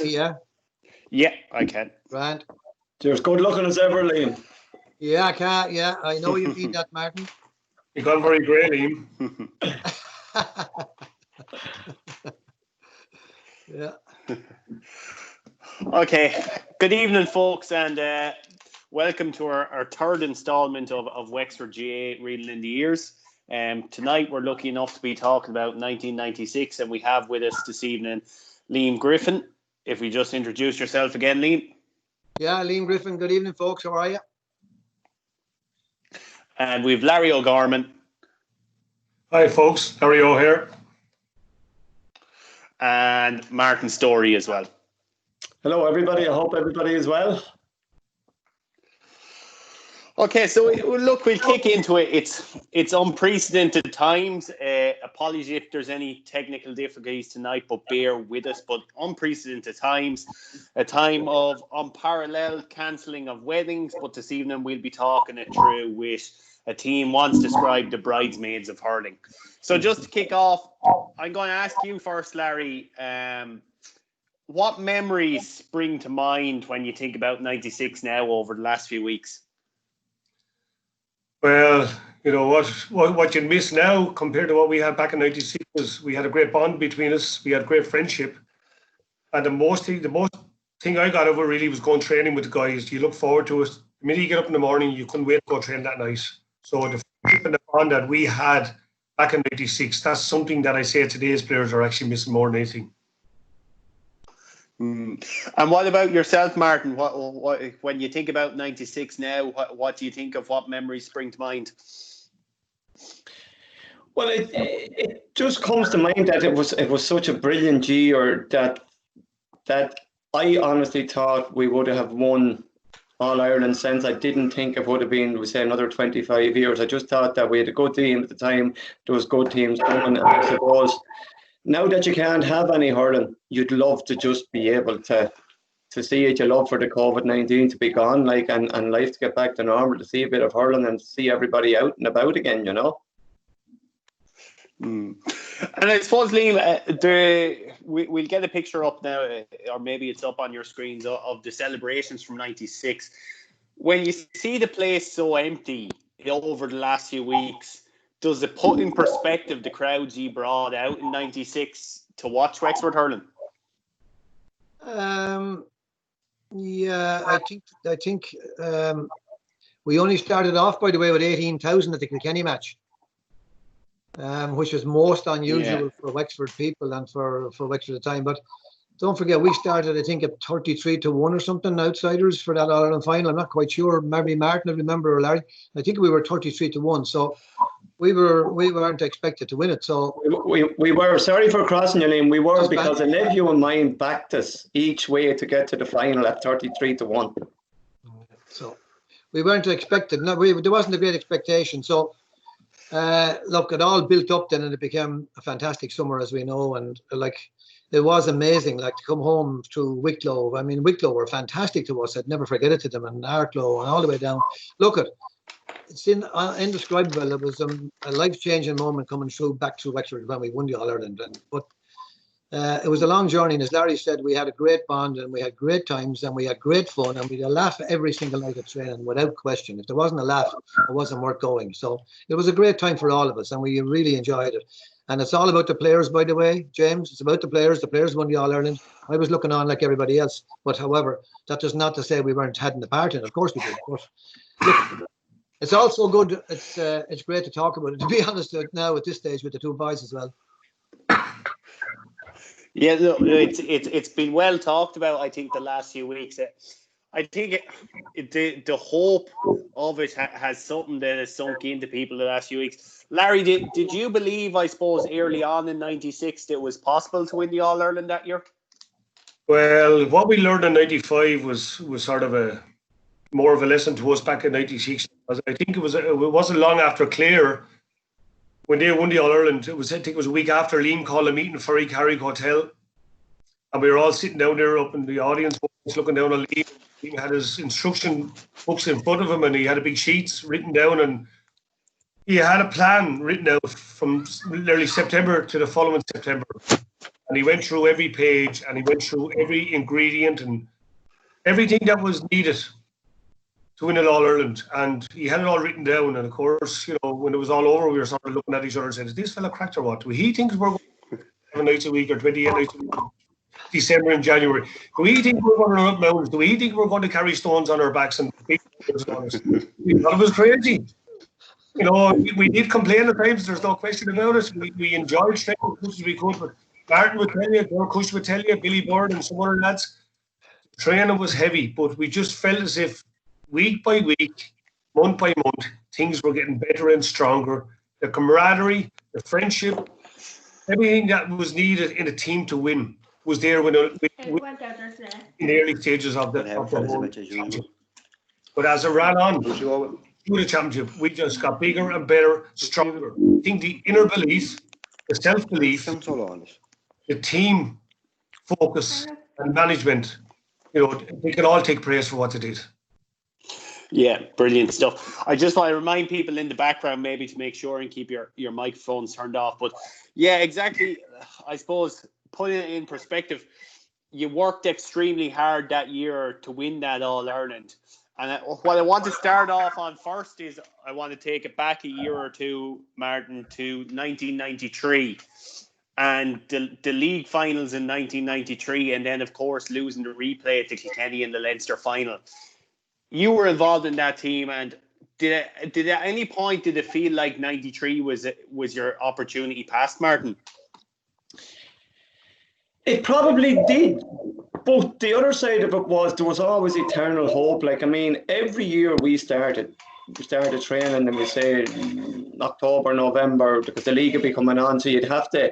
Yeah. Yeah, I can. Grant. You're as good looking as ever, Liam. Yeah, I can. Yeah, I know you mean that, Martin. You gone very grey, Liam. Yeah. Okay. Good evening, folks, and welcome to our third instalment of Wexford GA Reading in the Ears. Tonight we're lucky enough to be talking about 1996, and we have with us this evening Liam Griffin. If we just introduce yourself again, Liam. Yeah, Liam Griffin. Good evening, folks. How are you? And we've Larry O'Gorman. Hi, folks. Larry O here. And Martin Storey as well. Hello, everybody. I hope everybody is well. Okay, so look, we'll kick into it. It's unprecedented times. Apology if there's any technical difficulties tonight, but bear with us. But unprecedented times, a time of unparalleled cancelling of weddings. But this evening we'll be talking it through with a team once described the bridesmaids of hurling. So just to kick off, I'm going to ask you first, Larry. What memories spring to mind when you think about 96 now over the last few weeks? Well, you know what you miss now compared to what we had back in '96 was we had a great bond between us. We had great friendship, and the most thing I got over really was going training with the guys. You look forward to it. The minute you get up in the morning, you couldn't wait to go train that night. So the friendship and the bond that we had back in '96, that's something that I say today's players are actually missing more than anything. And what about yourself, Martin? What when you think about 96 now, what do you think of? What memories spring to mind? Well, it just comes to mind that it was such a brilliant year that I honestly thought we would have won All Ireland since. I didn't think it would have been, we say, another 25 years. I just thought that we had a good team at the time. There was good teams coming, and I suppose now that you can't have any hurling, you'd love to just be able to see it. You love for the COVID-19 to be gone, and life to get back to normal, to see a bit of hurling and see everybody out and about again, you know. And I suppose, Liam, we'll get a picture up now, or maybe it's up on your screens, of the celebrations from 96. When you see the place so empty over the last few weeks, does it put in perspective the crowds you brought out in 96 to watch Wexford hurling? Yeah, I think we only started off, by the way, with 18,000 at the Kilkenny match, which was most unusual for Wexford people and for Wexford at the time. But don't forget, we started, I think, at 33-1 or something, outsiders for that All Ireland final. I'm not quite sure. Maybe Martin, I remember, or Larry. I think we were 33-1. So we weren't expected to win it. So we were, sorry for crossing your name, we were, because a nephew of mine backed us each way to get to the final at 33-1. So we weren't expected. No, there wasn't a great expectation. So look, it all built up then, and it became a fantastic summer, as we know, and it was amazing, to come home through Wicklow. I mean, Wicklow were fantastic to us. I'd never forget it to them, and Arklow and all the way down. Look, it's indescribable. It was a life-changing moment coming back through Wexford when we won the All Ireland. But it was a long journey, and as Larry said, we had a great bond, and we had great times, and we had great fun, and we had a laugh every single night at training, without question. If there wasn't a laugh, it wasn't worth going. So it was a great time for all of us, and we really enjoyed it. And it's all about the players, by the way, James. It's about the players. The players won the All Ireland. I was looking on like everybody else. But however, that does not to say we weren't having a part in it. Of course we did. But look, it's also good. It's great to talk about it, to be honest, now at this stage with the two boys as well. Yeah, no, it's been well talked about, I think, the last few weeks. I think the hope of it has something that has sunk into people the last few weeks. Larry, did you believe, I suppose, early on in 96 that it was possible to win the All Ireland that year? Well, what we learned in '95 was sort of more of a lesson to us back in '96. I think it wasn't long after Clare, when they won the All Ireland. I think it was a week after Liam called a meeting for Carrick Hotel, and we were all sitting down there up in the audience, looking down on Liam. Liam had his instruction books in front of him, and he had a big sheets written down, and he had a plan written out from early September to the following September. and he went through every page, and he went through every ingredient and everything that was needed to win an All-Ireland, and he had it all written down. And of course, you know, when it was all over, we were sort of looking at each other and saying, "Is this fella cracked or what? Do he think we're going 7 nights a week or 28 nights a week, December and January? Do we think we're going to run up mountains? Do we think we're going to carry stones on our backs and big on us?" We thought it was crazy. You know, we did complain at times. There's no question about it. We enjoyed training as much as we could, but Martin would tell you, Derek Cush would tell you, Billy Bird and some other lads, training was heavy, but we just felt as if week by week, month by month, things were getting better and stronger. The camaraderie, the friendship, everything that was needed in a team to win was there in the early stages of the whole championship. But as it ran on through the championship, we just got bigger and better, stronger. I think the inner belief, the self-belief, the team focus and management, you know, they can all take praise for what they did. Yeah, brilliant stuff. I just want to remind people in the background maybe to make sure and keep your microphones turned off. But yeah, exactly. I suppose putting it in perspective, you worked extremely hard that year to win that All-Ireland. And what I want to start off on first is I want to take it back a year or two, Martin, to 1993 and the league finals in 1993, and then of course losing the replay to Kilkenny in the Leinster final. You were involved in that team, and did at any point did it feel like 93 was your opportunity past, Martin? It probably did, but the other side of it was there was always eternal hope. Like, I mean, every year we started training, and we say October, November, because the league would be coming on, so you'd have to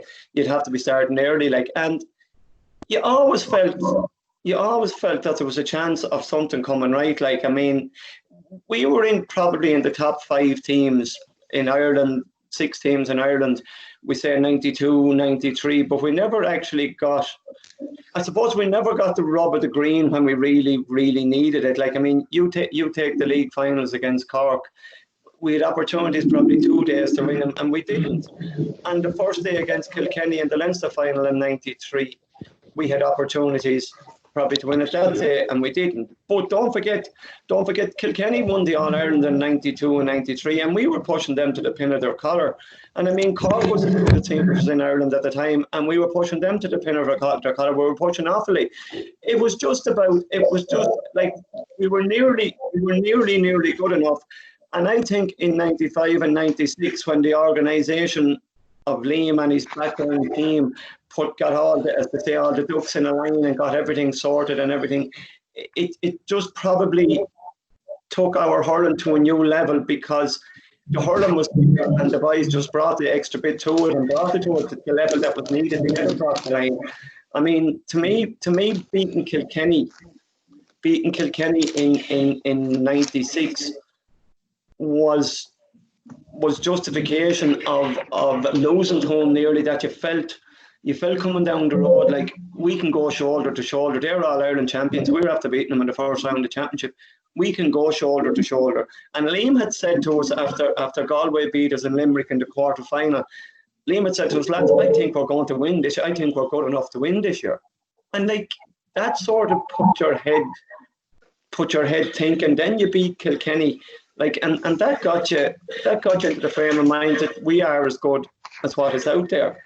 be starting early. Like, and you always felt that there was a chance of something coming right. Like, I mean, we were probably in the top 5 teams in Ireland, 6 teams in Ireland. We say 92, 93, but we never actually got, I suppose we never got the rub of the green when we really, really needed it. Like, I mean, you take the league finals against Cork. We had opportunities probably 2 days to win them, and we didn't. And the first day against Kilkenny in the Leinster final in 93, we had opportunities probably to win it that day, and we didn't. But don't forget, Kilkenny won the All-Ireland in 92 and 93, and we were pushing them to the pin of their collar. And I mean, Cork was the team that was in Ireland at the time, and we were pushing them to the pin of their collar. We were pushing awfully. It was just like we were nearly good enough. And I think in 95 and 96, when the organisation of Liam and his background team got all the ducks in a line and got everything sorted and everything, it just probably took our hurling to a new level, because the hurling was there and the boys just brought the extra bit to it and brought it to the level that was needed to get across the line. I mean, to me, beating Kilkenny in 96 was justification of losing home nearly, that you felt coming down the road like we can go shoulder to shoulder. They're all Ireland champions. We were after beating them in the first round of the championship. We can go shoulder to shoulder. And Liam had said to us after Galway beat us in Limerick in the quarter final, Liam had said to us, lads, I think we're going to win this year. I think we're good enough to win this year. And like that sort of put your head thinking. Then you beat Kilkenny. Like, and that got you into the frame of mind that we are as good as what is out there.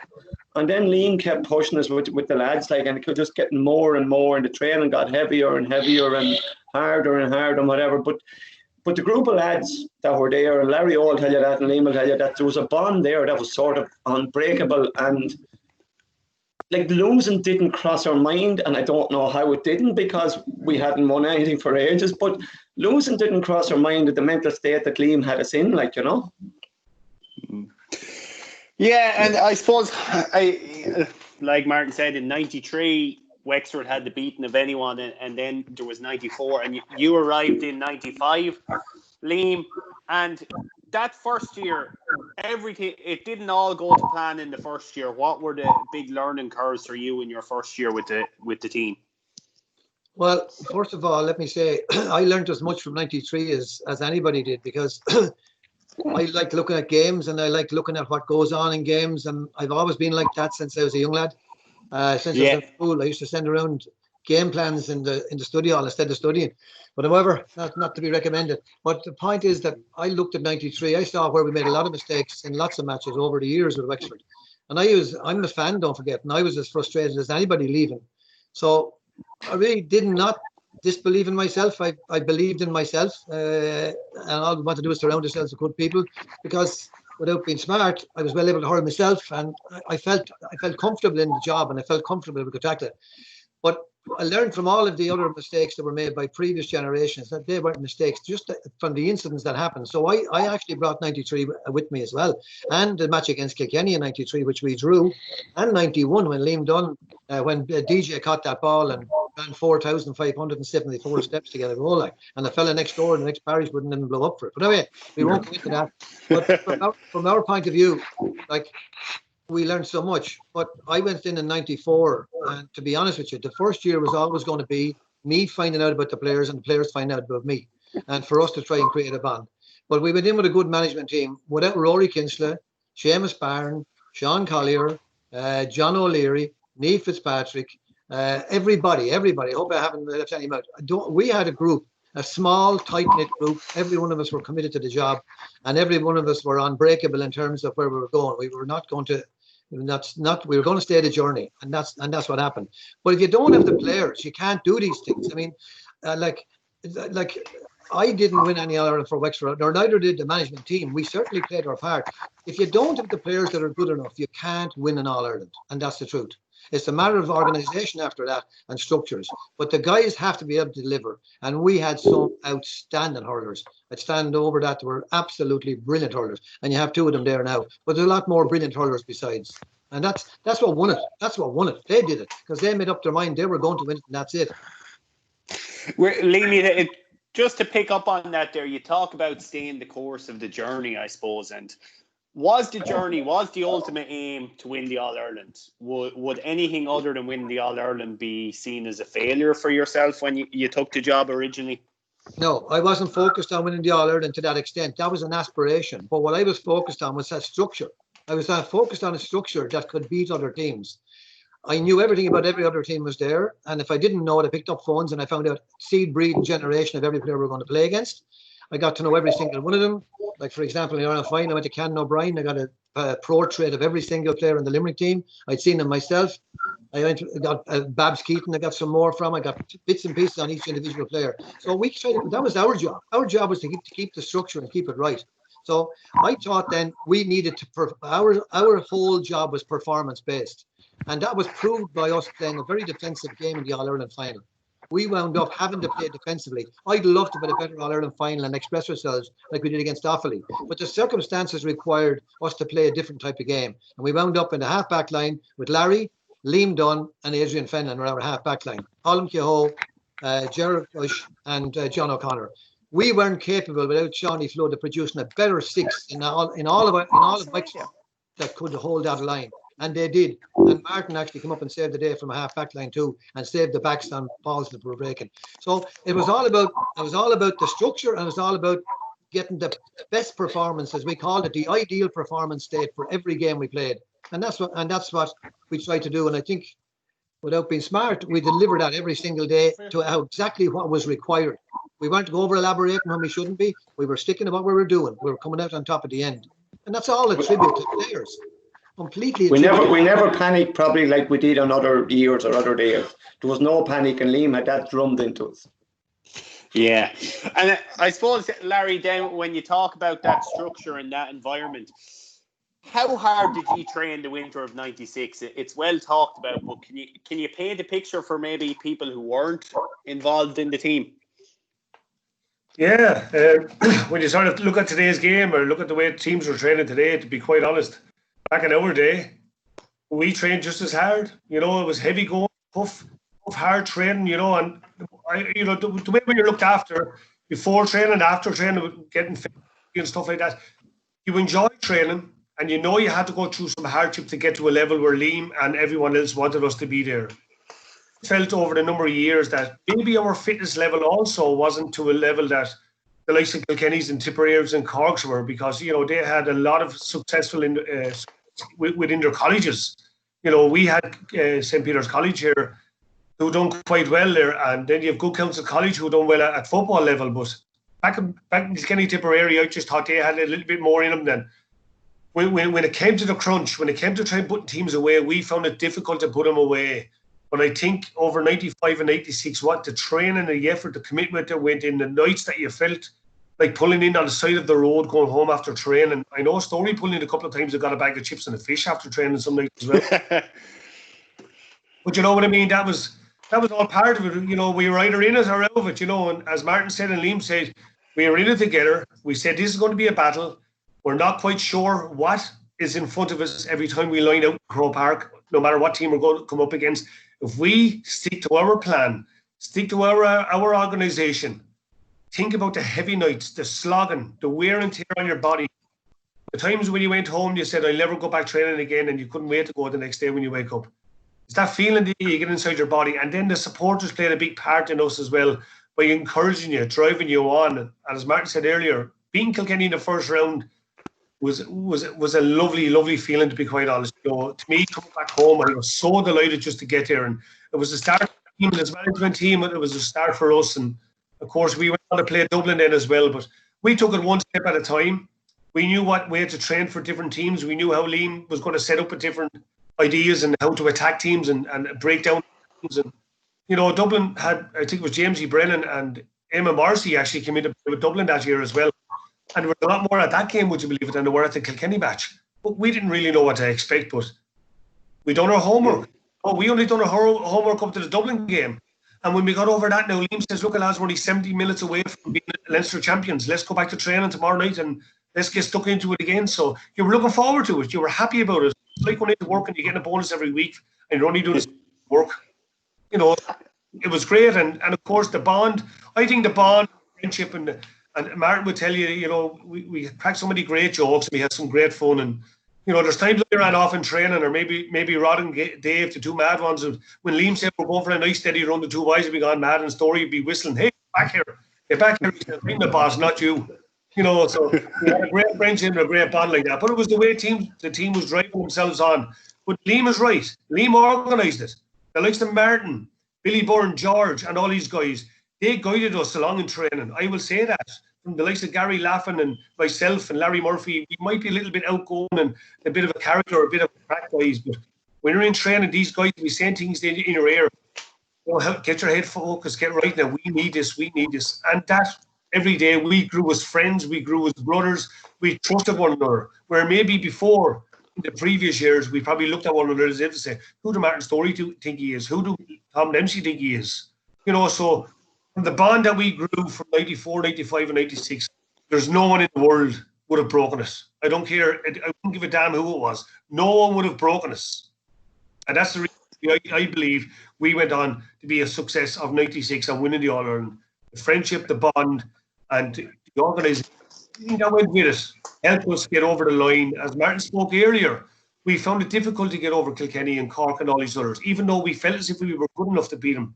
And then Liam kept pushing us with the lads, like, and it was just getting more and more, and the training got heavier and heavier and harder and whatever. But the group of lads that were there, and Larry will tell you that, and Liam will tell you that, there was a bond there that was sort of unbreakable. And like, losing didn't cross our mind, and I don't know how it didn't, because we hadn't won anything for ages, but losing didn't cross our mind at the mental state that Liam had us in, like, you know. Yeah, and I suppose, like Martin said, in 93, Wexford had the beating of anyone, and then there was 94, and you arrived in 95, Liam, and that first year, everything, it didn't all go to plan in the first year. What were the big learning curves for you in your first year with the team? Well, first of all, let me say I learned as much from 93 as anybody did, because I like looking at games and I like looking at what goes on in games, and I've always been like that since I was a young lad. Since I was in school, I used to send around game plans in the study hall instead of studying. But however, not to be recommended. But the point is that I looked at 93. I saw where we made a lot of mistakes in lots of matches over the years with Wexford. And I'm a fan, don't forget, and I was as frustrated as anybody leaving. So I really did not disbelieve in myself. I believed in myself, and all we want to do is surround ourselves with good people, because without being smart, I was well able to hurl myself, and I felt comfortable in the job, and I felt comfortable we could tackle it. But I learned from all of the other mistakes that were made by previous generations that they weren't mistakes, just from the incidents that happened. So I actually brought 93 with me as well, and the match against Kilkenny in 93, which we drew, and 91 when Liam Dunn, when DJ caught that ball and ran 4,574 steps to get a goal, like, and the fella next door in the next parish wouldn't even blow up for it. But anyway, we won't go into that. But from our point of view, like, we learned so much. But I went in 94, and to be honest with you, the first year was always going to be me finding out about the players and the players finding out about me, and for us to try and create a bond. But we went in with a good management team without Rory Kinsley, Seamus Barron, Sean Collier, John O'Leary, Niamh Fitzpatrick, everybody. I hope I haven't left any out. We had a group, a small, tight-knit group. Every one of us were committed to the job, and every one of us were unbreakable in terms of where we were going. We were not going to we were going to stay the journey, and that's what happened. But if you don't have the players, you can't do these things. I mean, like I didn't win any All-Ireland for Wexford, or neither did the management team. We certainly played our part. If you don't have the players that are good enough, you can't win an All-Ireland, and that's the truth. It's a matter of organisation after that and structures. But the guys have to be able to deliver. And we had some outstanding hurlers. I'd stand over that. They were absolutely brilliant hurlers. And you have two of them there now. But there's a lot more brilliant hurlers besides. And that's what won it. That's what won it. They did it because they made up their mind they were going to win it, and that's it. Liam, just to pick up on that there, you talk about staying the course of the journey, I suppose, and was the ultimate aim to win the All-Ireland? Would anything other than winning the All-Ireland be seen as a failure for yourself when you took the job originally? No, I wasn't focused on winning the All-Ireland to that extent. That was an aspiration. But what I was focused on was that structure. I was focused on a structure that could beat other teams. I knew everything about every other team was there. And if I didn't know it, I picked up phones and I found out seed, breed, and generation of every player we were going to play against. I got to know every single one of them. Like, for example, in the Ireland final, I went to Canon O'Brien. I got a portrait of every single player in the Limerick team. I'd seen them myself. I got Babs Keaton. I got some more from. I got bits and pieces on each individual player. So we tried. That was our job. Our job was to keep the structure and keep it right. So I thought then we needed to. Our whole job was performance based, and that was proved by us playing a very defensive game in the All Ireland final. We wound up having to play defensively. I'd love to play a better All-Ireland final and express ourselves like we did against Offaly. But the circumstances required us to play a different type of game. And we wound up in the half-back line with Larry, Liam Dunn, and Adrian Fenlon were our half-back line. Colm Kehoe, Gerard Bush, and John O'Connor. We weren't capable without Shawnee Flood of producing a better six in all of Wexford that could hold that line. And they did. And Martin actually came up and saved the day from a half-back line too, and saved the backs on balls that were breaking. So it was all about the structure, and it was all about getting the best performance, as we called it, the ideal performance state for every game we played. And that's what we tried to do. And I think, without being smart, we delivered that every single day to exactly what was required. We weren't over elaborating when we shouldn't be. We were sticking to what we were doing. We were coming out on top at the end. And that's all a tribute to players. Completely. We never panicked, probably like we did on other years or other days. There was no panic, and Liam had that drummed into us. Yeah, and I suppose, Larry, then when you talk about that structure and that environment, how hard did you train the winter of '96? It's well talked about, but can you paint a picture for maybe people who weren't involved in the team? Yeah, when you sort of look at today's game or look at the way teams are training today, to be quite honest, back in our day, we trained just as hard. It was heavy going, tough, hard training. And the way we were looked after before training, after training, getting fit and stuff like that. You enjoy training, and you had to go through some hardship to get to a level where Liam and everyone else wanted us to be there. Felt over the number of years that maybe our fitness level also wasn't to a level that the likes of Kilkenny's and Tipperary's and Cork's were, because they had a lot of successful within their colleges. You know, we had St. Peter's College here who done quite well there, and then you have Good Counsel College who done well at football level. But back in Kenny Tipperary, I just thought they had a little bit more in them then. When it came to the crunch, when it came to trying putting teams away, we found it difficult to put them away. But I think over 95 and 96, what the training and the effort, the commitment that went in, the nights that you felt like pulling in on the side of the road, going home after training. I know Storey pulling in a couple of times, they got a bag of chips and a fish after training some nights as well. But you know what I mean? That was all part of it. You know, we were either in it or out of it, you know. And as Martin said and Liam said, we were in it together. We said this is going to be a battle. We're not quite sure what is in front of us every time we line out Crow Park, no matter what team we're going to come up against. If we stick to our plan, stick to our organisation, think about the heavy nights, the slogging, the wear and tear on your body. The times when you went home, you said, I'll never go back training again, and you couldn't wait to go the next day when you wake up. It's that feeling that you get inside your body. And then the supporters played a big part in us as well by encouraging you, driving you on. And as Martin said earlier, beating Kilkenny in the first round was a lovely feeling, to be quite honest. You know, to me, coming back home, I was so delighted just to get there. And it was the start of the team, as management team, it was a start for us. And of course, we went on to play Dublin then as well. But we took it one step at a time. We knew what way to train for different teams. We knew how Liam was going to set up a different ideas and how to attack teams and break down teams. And, you know, Dublin had, I think it was James E. Brennan and Emma Morrissey actually came into Dublin that year as well. And there were a lot more at that game, would you believe it, than there were at the Kilkenny match. But we didn't really know what to expect, but we done our homework. Oh, we only done our homework up to the Dublin game. And when we got over that now, Liam says, look, lads, we're only 70 minutes away from being Leinster champions. Let's go back to training tomorrow night and let's get stuck into it again. So you were looking forward to it. You were happy about it. It's like going into work and you're getting a bonus every week and you're only doing this work. You know, it was great. And of course, the bond, I think the bond, friendship, and Martin would tell you, you know, we cracked so many great jokes. We had some great fun. And, you know, there's times we ran off in training, or maybe Rod and Dave, the two mad ones. When Liam said we're going for a nice steady run, the two boys would be gone mad, and Storey would be whistling, hey, back here. Get back here. He said, I'm the boss, not you. You know, so we had a great friendship and a great bond like that. But it was the way the team was driving themselves on. But Liam is right. Liam organised it. The likes of Martin, Billy Byrne, George, and all these guys, they guided us along in training. I will say that. From the likes of Gary Laffin and myself and Larry Murphy, we might be a little bit outgoing and a bit of a character or a bit of a crack guys. But when you're in training, these guys will be saying things in your ear. You know, get your head focused, get right now. We need this. And that every day we grew as friends, we grew as brothers, we trusted one another. Where maybe before, in the previous years, we probably looked at one another as if to say, who do Martin Storey think he is? Who do Tom Dempsey think he is? You know, so from the bond that we grew from 94, 95 and 96, there's no one in the world would have broken us. I don't care. I wouldn't give a damn who it was. No one would have broken us. And that's the reason I believe we went on to be a success of 96 and winning the All-Ireland. The friendship, the bond, and the organisation that went with it helped us get over the line. As Martin spoke earlier, we found it difficult to get over Kilkenny and Cork and all these others, even though we felt as if we were good enough to beat them.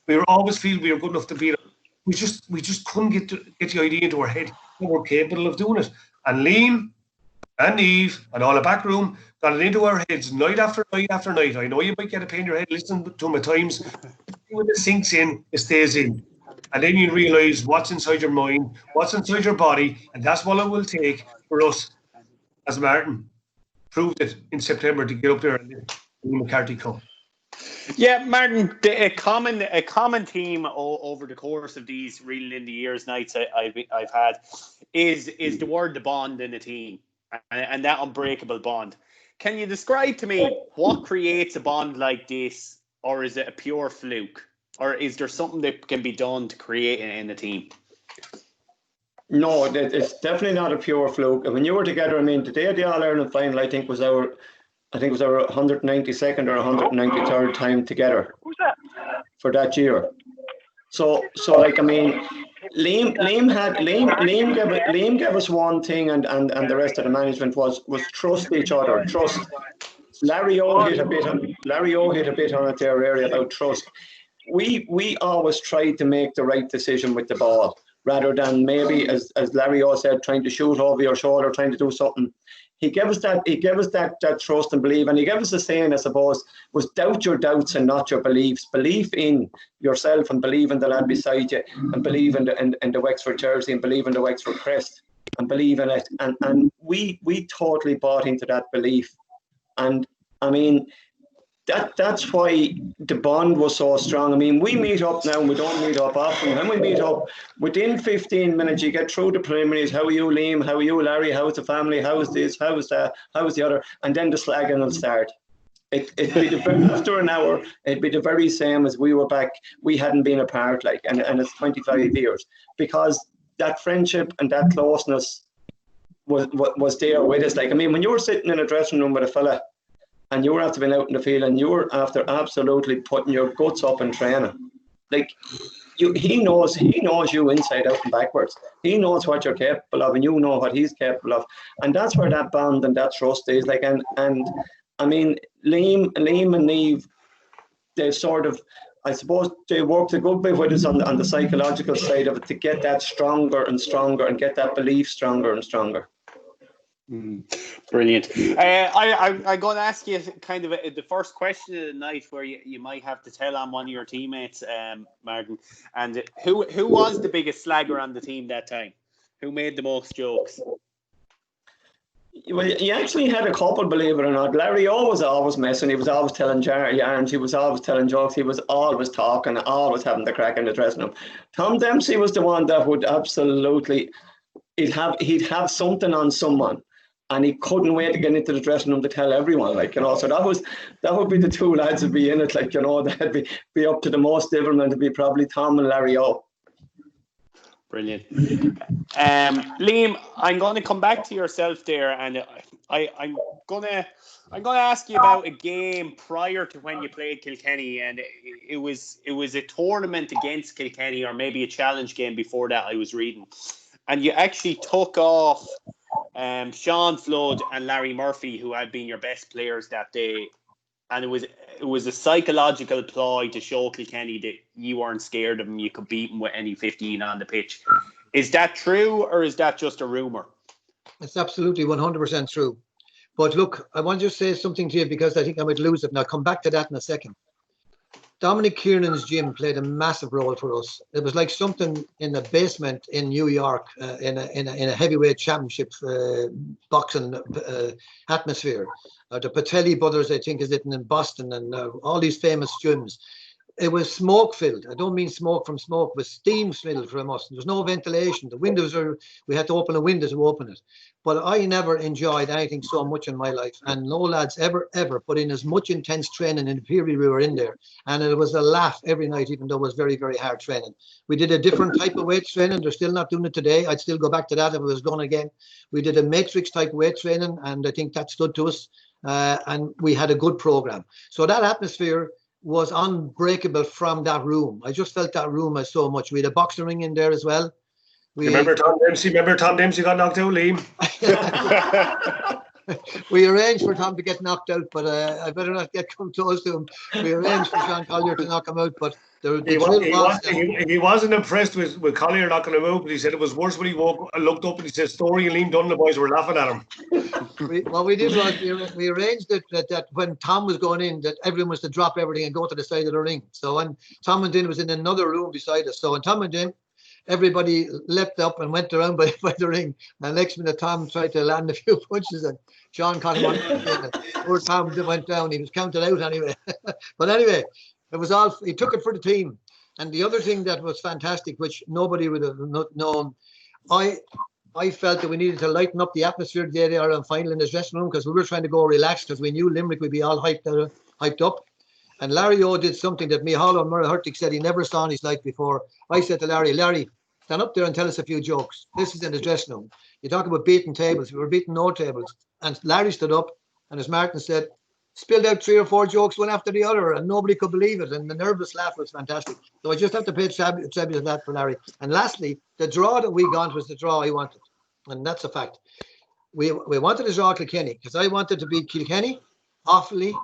We were always feel we were good enough to beat them. We just couldn't get the idea into our head that we're capable of doing it. And Liam and Eve and all the back room got it into our heads night after night after night. I know you might get a pain in your head listening to them at times. When it sinks in, it stays in. And then you realise what's inside your mind, what's inside your body, and that's what it will take for us, as Martin proved it in September, to get up there and win the McCarthy Cup. Yeah, Martin, a common theme over the course of these reeling in the years nights I've had is the word the bond in a team and that unbreakable bond. Can you describe to me what creates a bond like this, or is it a pure fluke, or is there something that can be done to create it in a team? No, it's definitely not a pure fluke. When you were together, I mean, the day of the All-Ireland final, I think it was our 192nd or 193rd time together for that year. So like, I mean, Liam gave us one thing, and the rest of the management was trust each other. Trust. Larry O hit a bit on it there earlier about trust. We always tried to make the right decision with the ball, rather than maybe, as Larry O said, trying to shoot over your shoulder, trying to do something. he gave us that trust and belief, and he gave us the saying, I suppose, was doubt your doubts and not your beliefs. Believe in yourself and believe in the lad beside you, and believe in the Wexford jersey, and believe in the Wexford crest, and believe in it. And we totally bought into that belief. And I mean, that's why the bond was so strong. I mean, we meet up now and we don't meet up often. When we meet up, within 15 minutes, you get through the preliminaries. How are you, Liam? How are you, Larry? How's the family? How's this? How's that? How's the other? And then the slagging will start. It'd be after an hour, it'd be the very same as we were back. We hadn't been apart, like, and it's 25 years, because that friendship and that closeness was there with us. Like, I mean, when you were sitting in a dressing room with a fella, and you were after being out in the field, and you were after absolutely putting your guts up in training, like, he knows you inside out and backwards. He knows what you're capable of, and you know what he's capable of, and that's where that bond and that trust is. Like, and I mean, Liam and Neve, they sort of, I suppose, they worked a good bit with us on the psychological side of it to get that stronger and stronger, and get that belief stronger and stronger. Brilliant. I'm going to ask you kind of the first question of the night, where you might have to tell on one of your teammates, Martin. And who was the biggest slagger on the team that time? Who made the most jokes? Well, you actually had a couple, believe it or not. Larry was always messing. He was always telling yarns. He was always telling jokes. He was always talking, always having the crack in the dressing room. Tom Dempsey was the one that would absolutely, he'd have something on someone, and he couldn't wait to get into the dressing room to tell everyone, like, you know. So that would be the two lads would be in it, like, you know, that'd be up to the most devilment to be probably Tom and Larry O. Brilliant. Liam, I'm going to come back to yourself there, and I'm going to ask you about a game prior to when you played Kilkenny, and it was a tournament against Kilkenny, or maybe a challenge game before that, I was reading, and you actually took off Sean Flood and Larry Murphy, who had been your best players that day, and it was a psychological ploy to show Kilkenny that you weren't scared of them. You could beat them with any 15 on the pitch. Is that true, or is that just a rumour? It's absolutely 100% true. But look, I want to just say something to you, because I think I might lose it, and I'll come back to that in a second. Dominic Kiernan's gym played a massive role for us. It was like something in the basement in New York, in a heavyweight championship boxing atmosphere. The Patelli brothers, I think, is it in Boston, and all these famous gyms. It was smoke filled. I don't mean smoke from smoke, it was steam filled from us. There was no ventilation. The windows we had to open a window to open it. But I never enjoyed anything so much in my life. And no lads ever put in as much intense training in the period we were in there. And it was a laugh every night, even though it was very, very hard training. We did a different type of weight training. They're still not doing it today. I'd still go back to that if it was done again. We did a matrix type weight training, and I think that stood to us. And we had a good program. So that atmosphere was unbreakable from that room. I just felt that room as so much. We had a boxing ring in there as well. Remember Tom Dempsey got knocked out, Liam? We arranged for Tom to get knocked out, but I better not get come close to him. We arranged for Sean Collier to knock him out, but he wasn't impressed with Collier knocking him out, but he said it was worse when he looked up and he said Storey and Liam Dunn, the boys were laughing at him. What we did was we arranged it that when Tom was going in, that everyone was to drop everything and go to the side of the ring. So when Tom and Din was in another room beside us, so when Tom and Din, everybody leapt up and went around by the ring. And next minute, Tom tried to land a few punches, and Sean caught him on. Poor Tom went down. He was counted out anyway. But anyway, it was all. He took it for the team. And the other thing that was fantastic, which nobody would have known, I felt that we needed to lighten up the atmosphere the day they are on final in the dressing room, because we were trying to go relaxed, because we knew Limerick would be all hyped up. And Larry O did something that Micheál Murray said he never saw in his life before. I said to Larry, stand up there and tell us a few jokes. This is in the dressing room. You talk about beating tables. We were beating no tables. And Larry stood up, and as Martin said, spilled out 3 or 4 jokes one after the other, and nobody could believe it. And the nervous laugh was fantastic. So I just have to pay tribute to that for Larry. And lastly, the draw that we got was the draw I wanted. And that's a fact. We wanted to draw Kilkenny, because I wanted to beat Kilkenny, Offaly,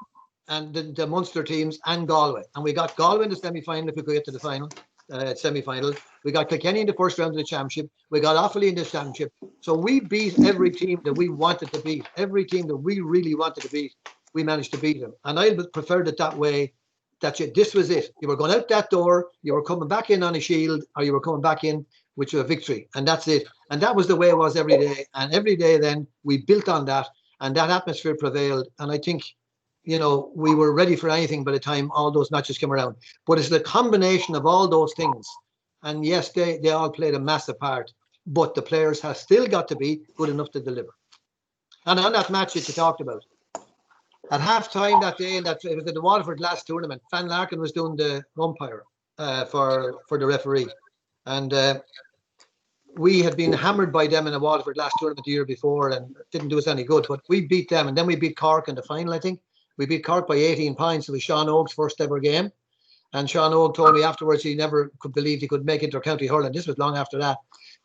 and the Munster teams, and Galway. And we got Galway in the semi-final if we could get to the final, semi-final. We got Kilkenny in the first round of the championship. We got Offaly in the championship. So we beat every team that we wanted to beat. Every team that we really wanted to beat, we managed to beat them. And I preferred it that way, that this was it. You were going out that door, you were coming back in on a shield, or you were coming back in with a victory. And that's it. And that was the way it was every day. And every day then we built on that, and that atmosphere prevailed. And I think, we were ready for anything by the time all those matches came around. But it's the combination of all those things. And yes, they all played a massive part, but the players have still got to be good enough to deliver. And on that match that you talked about, at half time that day, it was at the Waterford last tournament, Fan Larkin was doing the umpire for the referee. And we had been hammered by them in the Waterford last tournament the year before, and it didn't do us any good. But we beat them, and then we beat Cork in the final, I think. We beat Cork by 18 points. It was Sean Oak's first ever game. And Sean Oak told me afterwards he never could believe he could make inter-county hurling. This was long after that.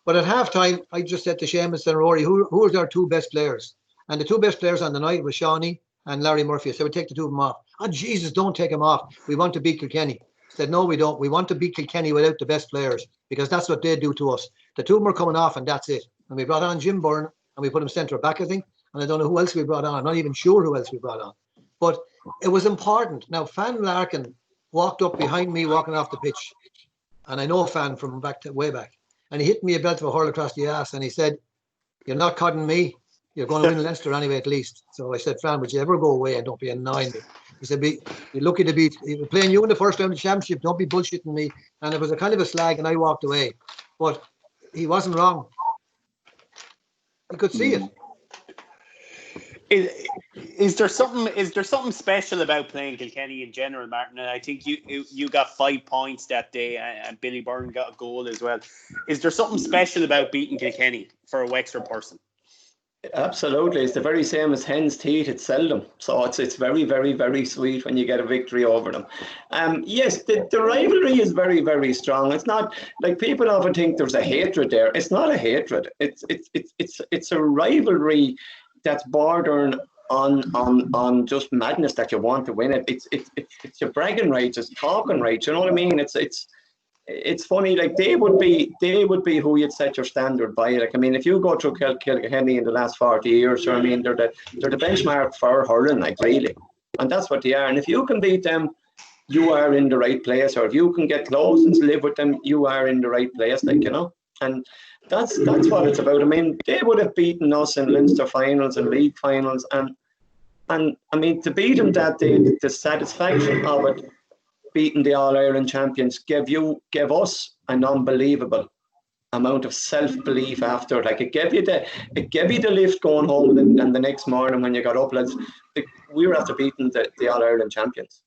But at half-time, I just said to Seamus and Rory, who are our two best players? And the two best players on the night were Shawnee and Larry Murphy. I said, we'll take the two of them off. Oh, Jesus, don't take them off. We want to beat Kilkenny. I said, no, we don't. We want to beat Kilkenny without the best players, because that's what they do to us. The two of them are coming off, and that's it. And we brought on Jim Byrne, and we put him centre back, I think. And I don't know who else we brought on. I'm not even sure who else we brought on. But it was important. Now, Fan Larkin walked up behind me walking off the pitch. And I know Fan from way back. And he hit me a belt of a hurl across the ass, and he said, you're not cutting me. You're going to win Leicester anyway, at least. So I said, Fan, would you ever go away and don't be annoying me? He said, you're lucky to be playing you in the first round of the championship. Don't be bullshitting me. And it was a kind of a slag, and I walked away. But he wasn't wrong. He could see it. Is there something special about playing Kilkenny in general, Martin? And I think you got 5 points that day, and Billy Byrne got a goal as well. Is there something special about beating Kilkenny for a Wexford person? Absolutely, it's the very same as hen's teeth. It's seldom, so it's very, very, very sweet when you get a victory over them. Yes, the rivalry is very, very strong. It's not like people often think there's a hatred there. It's not a hatred. It's a rivalry that's bordering on just madness, that you want to win it. It's your bragging rights, it's talking rights. You know what I mean? It's funny. Like they would be who you'd set your standard by. Like, I mean, if you go through Kilkenny in the last 40 years, you know what I mean, they're the benchmark for hurling, like, really, and that's what they are. And if you can beat them, you are in the right place. Or if you can get close and live with them, you are in the right place. Like, you know, and that's what it's about. I mean, they would have beaten us in Leinster finals and league finals, and I mean, to beat them that day, the satisfaction of it, beating the All-Ireland champions, gave us an unbelievable amount of self-belief after. Like, it gave you the lift going home, and the next morning when you got up, we were after beating the All-Ireland champions.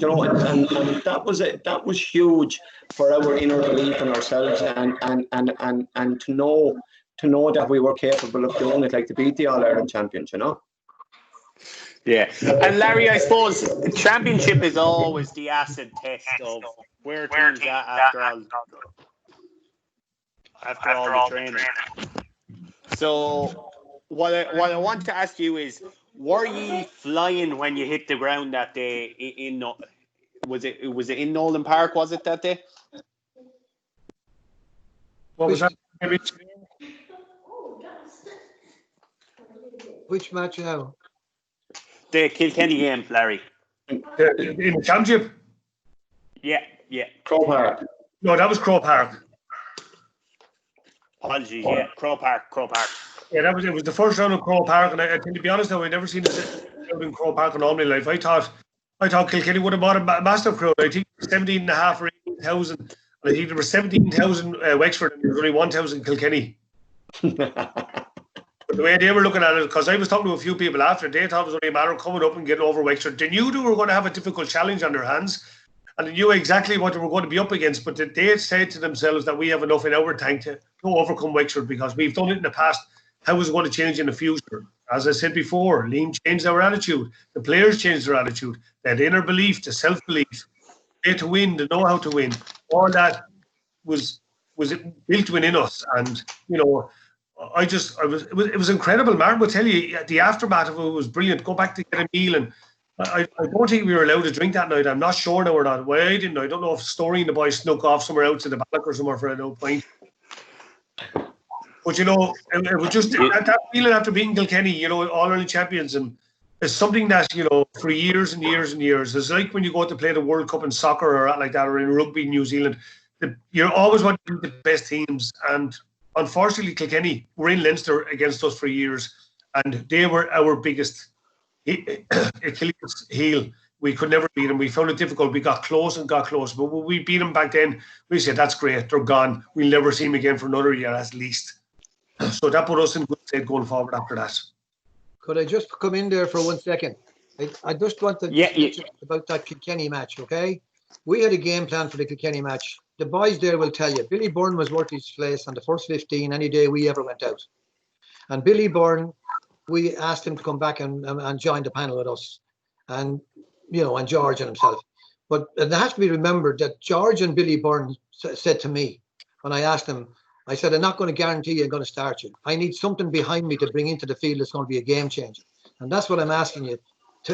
You know, and that was it. That was huge for our inner belief in ourselves, and to know that we were capable of doing it, like to beat the All-Ireland champions, you know. Yeah, and Larry, I suppose championship is always the acid test of where teams at after all the training. So what I want to ask you is, were you flying when you hit the ground that day? Was it in Nolan Park? Was it that day? What was that? Which match now? The Kilkenny game, Larry. In the championship? Yeah. Crow Park. No, that was Crow Park. Apologies, yeah. Crow Park. Yeah, it was the first round of Crow Park, and I think, to be honest, though, I've never seen this in Crow Park in all my life. I thought Kilkenny would have bought a massive crowd. I think 17,500 or 18,000. I think there were 17,000 Wexford, and there was only 1,000 Kilkenny. But the way they were looking at it, because I was talking to a few people after, they thought it was only a matter of coming up and getting over Wexford. They knew they were going to have a difficult challenge on their hands, and they knew exactly what they were going to be up against. But they had said to themselves that we have enough in our tank to overcome Wexford, because we've done it in the past. How is it going to change in the future? As I said before, Liam changed our attitude. The players changed their attitude. That inner belief, the self-belief, they to win, they know how to win. All that was built within us, and you know. It was incredible. Martin will tell you, the aftermath of it was brilliant. Go back to get a meal, and I don't think we were allowed to drink that night. I'm not sure now or not. Well, I didn't know. I don't know if Storey and the boys snuck off somewhere out to the back or somewhere for no point. But But, it was just that feeling after beating Kilkenny, all-Ireland champions, and it's something that, for years and years and years, it's like when you go to play the World Cup in soccer or like that, or in rugby in New Zealand, you're always want to beat the best teams. And unfortunately, Kilkenny were in Leinster against us for years, and they were our biggest Achilles heel. We could never beat them. We found it difficult. We got close, but when we beat them back then, we said, that's great, they're gone. We'll never see them again for another year at least. So that put us in good stead going forward after that. Could I just come in there for 1 second? I just want to mention about that Kilkenny match, okay? We had a game plan for the Kilkenny match. The boys there will tell you, Billy Byrne was worth his place on the first 15 any day we ever went out. And Billy Byrne, we asked him to come back and join the panel with us. And, and George and himself. But it has to be remembered that George and Billy Byrne said to me, when I asked him, I said, I'm not going to guarantee you I'm going to start you. I need something behind me to bring into the field that's going to be a game changer. And that's what I'm asking you.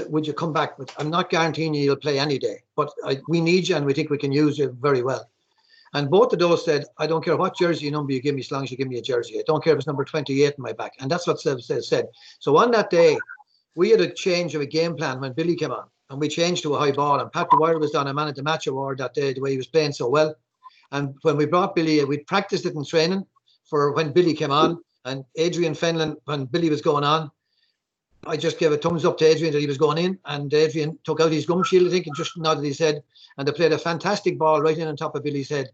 Would you come back? But I'm not guaranteeing you'll play any day. But we need you and we think we can use you very well. And both of those said, I don't care what jersey number you give me, as long as you give me a jersey. I don't care if it's number 28 in my back. And that's what said. So on that day, we had a change of a game plan when Billy came on. And we changed to a high ball. And Pat Dwyer was on a man of the match award that day, the way he was playing so well. And when we brought Billy, we practiced it in training for when Billy came on. And Adrian Fenlon, when Billy was going on, I just gave a thumbs up to Adrian that he was going in. And Adrian took out his gum shield, I think, and just nodded his head. And they played a fantastic ball right in on top of Billy's head.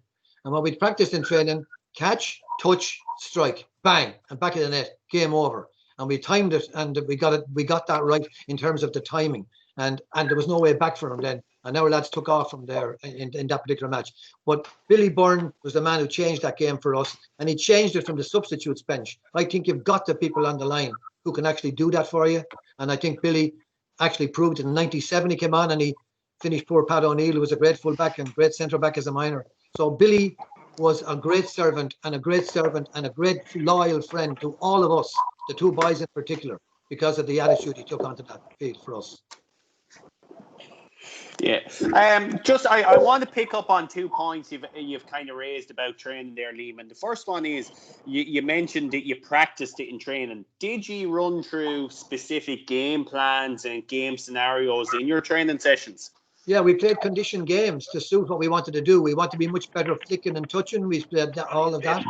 And when we practiced in training, catch, touch, strike, bang, and back of the net, game over. And we timed it, and we got that right in terms of the timing. And there was no way back for him then. And our lads took off from there in that particular match. But Billy Byrne was the man who changed that game for us. And he changed it from the substitutes bench. I think you've got the people on the line who can actually do that for you. And I think Billy actually proved it. In 97 he came on and he finished poor Pat O'Neill, who was a great fullback and great centre-back as a minor. So Billy was a great servant and a great loyal friend to all of us, the two boys in particular, because of the attitude he took onto that field for us. Yeah. I want to pick up on 2 points you've kind of raised about training there, Liam. And the first one is you mentioned that you practiced it in training. Did you run through specific game plans and game scenarios in your training sessions? Yeah, we played condition games to suit what we wanted to do. We want to be much better flicking and touching. We played all of that.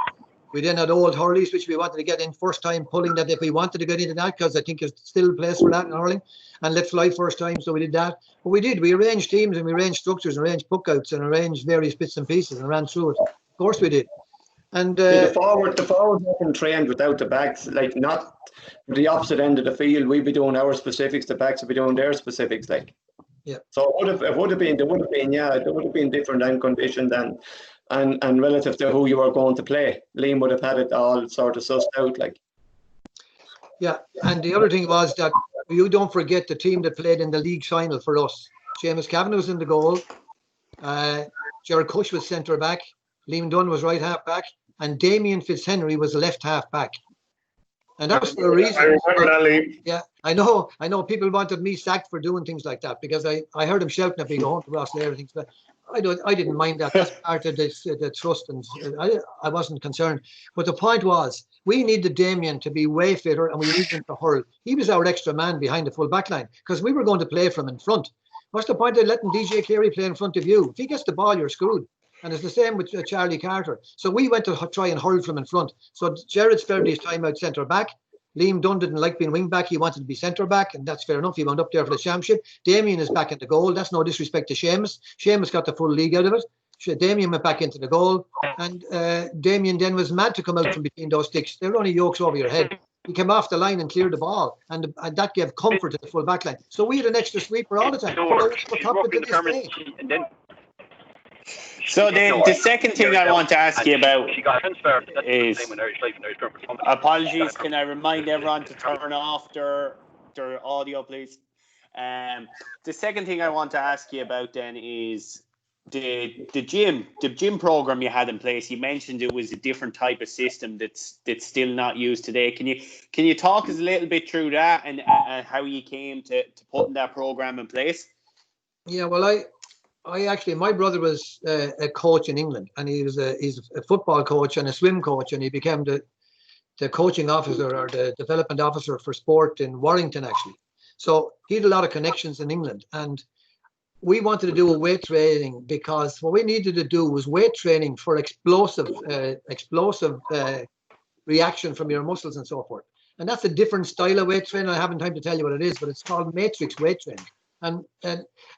We then had old hurleys, which we wanted to get in first time, pulling that if we wanted to get into that, because I think there's still a place for that in hurling, and let fly first time. So we did that. But we arranged teams and we arranged structures and arranged puckouts and arranged various bits and pieces and ran through it. Of course we did. And the forward wasn't trained without the backs, like not the opposite end of the field. We'd be doing our specifics, the backs would be doing their specifics, like. Yeah. So there would have been different end conditions and relative to who you were going to play. Liam would have had it all sort of sussed out, like. Yeah, and the other thing was that you don't forget the team that played in the league final for us. Seamus Cavan was in the goal. Gerard Cush was centre back. Liam Dunn was right half back, and Damien Fitzhenry was left half back. And that was for a reason. I remember that, Liam. Yeah, I know. People wanted me sacked for doing things like that because I heard him shouting at me going to Ross Lair and things. But I didn't mind that. That's part of the trust, and I wasn't concerned. But the point was, we needed Damien to be way fitter, and we needed him to hurl. He was our extra man behind the full back line because we were going to play from in front. What's the point of letting DJ Carey play in front of you? If he gets the ball, you're screwed. And it's the same with Charlie Carter. So we went to try and hurl from in front. So Jared spent his time out centre back. Liam Dunn didn't like being wing back. He wanted to be centre back, and that's fair enough. He wound up there for the championship. Damien is back in the goal. That's no disrespect to Seamus. Seamus got the full league out of it. Damien went back into the goal, and Damien then was mad to come out from between those sticks. They were only yokes over your head. He came off the line and cleared the ball, and that gave comfort to the full back line. So we had an extra sweeper all the time. So the second thing I want to ask you about is, apologies, can I remind everyone to turn off their audio, please? The second thing I want to ask you about then is the gym program you had in place. You mentioned it was a different type of system that's still not used today. Can you talk us a little bit through that and how you came to putting that program in place? Yeah, well, I actually, my brother was a coach in England, and he's a football coach and a swim coach, and he became coaching officer or the development officer for sport in Warrington, actually. So he had a lot of connections in England, and we wanted to do a weight training because what we needed to do was weight training for explosive reaction from your muscles and so forth. And that's a different style of weight training. I haven't time to tell you what it is, but it's called matrix weight training. And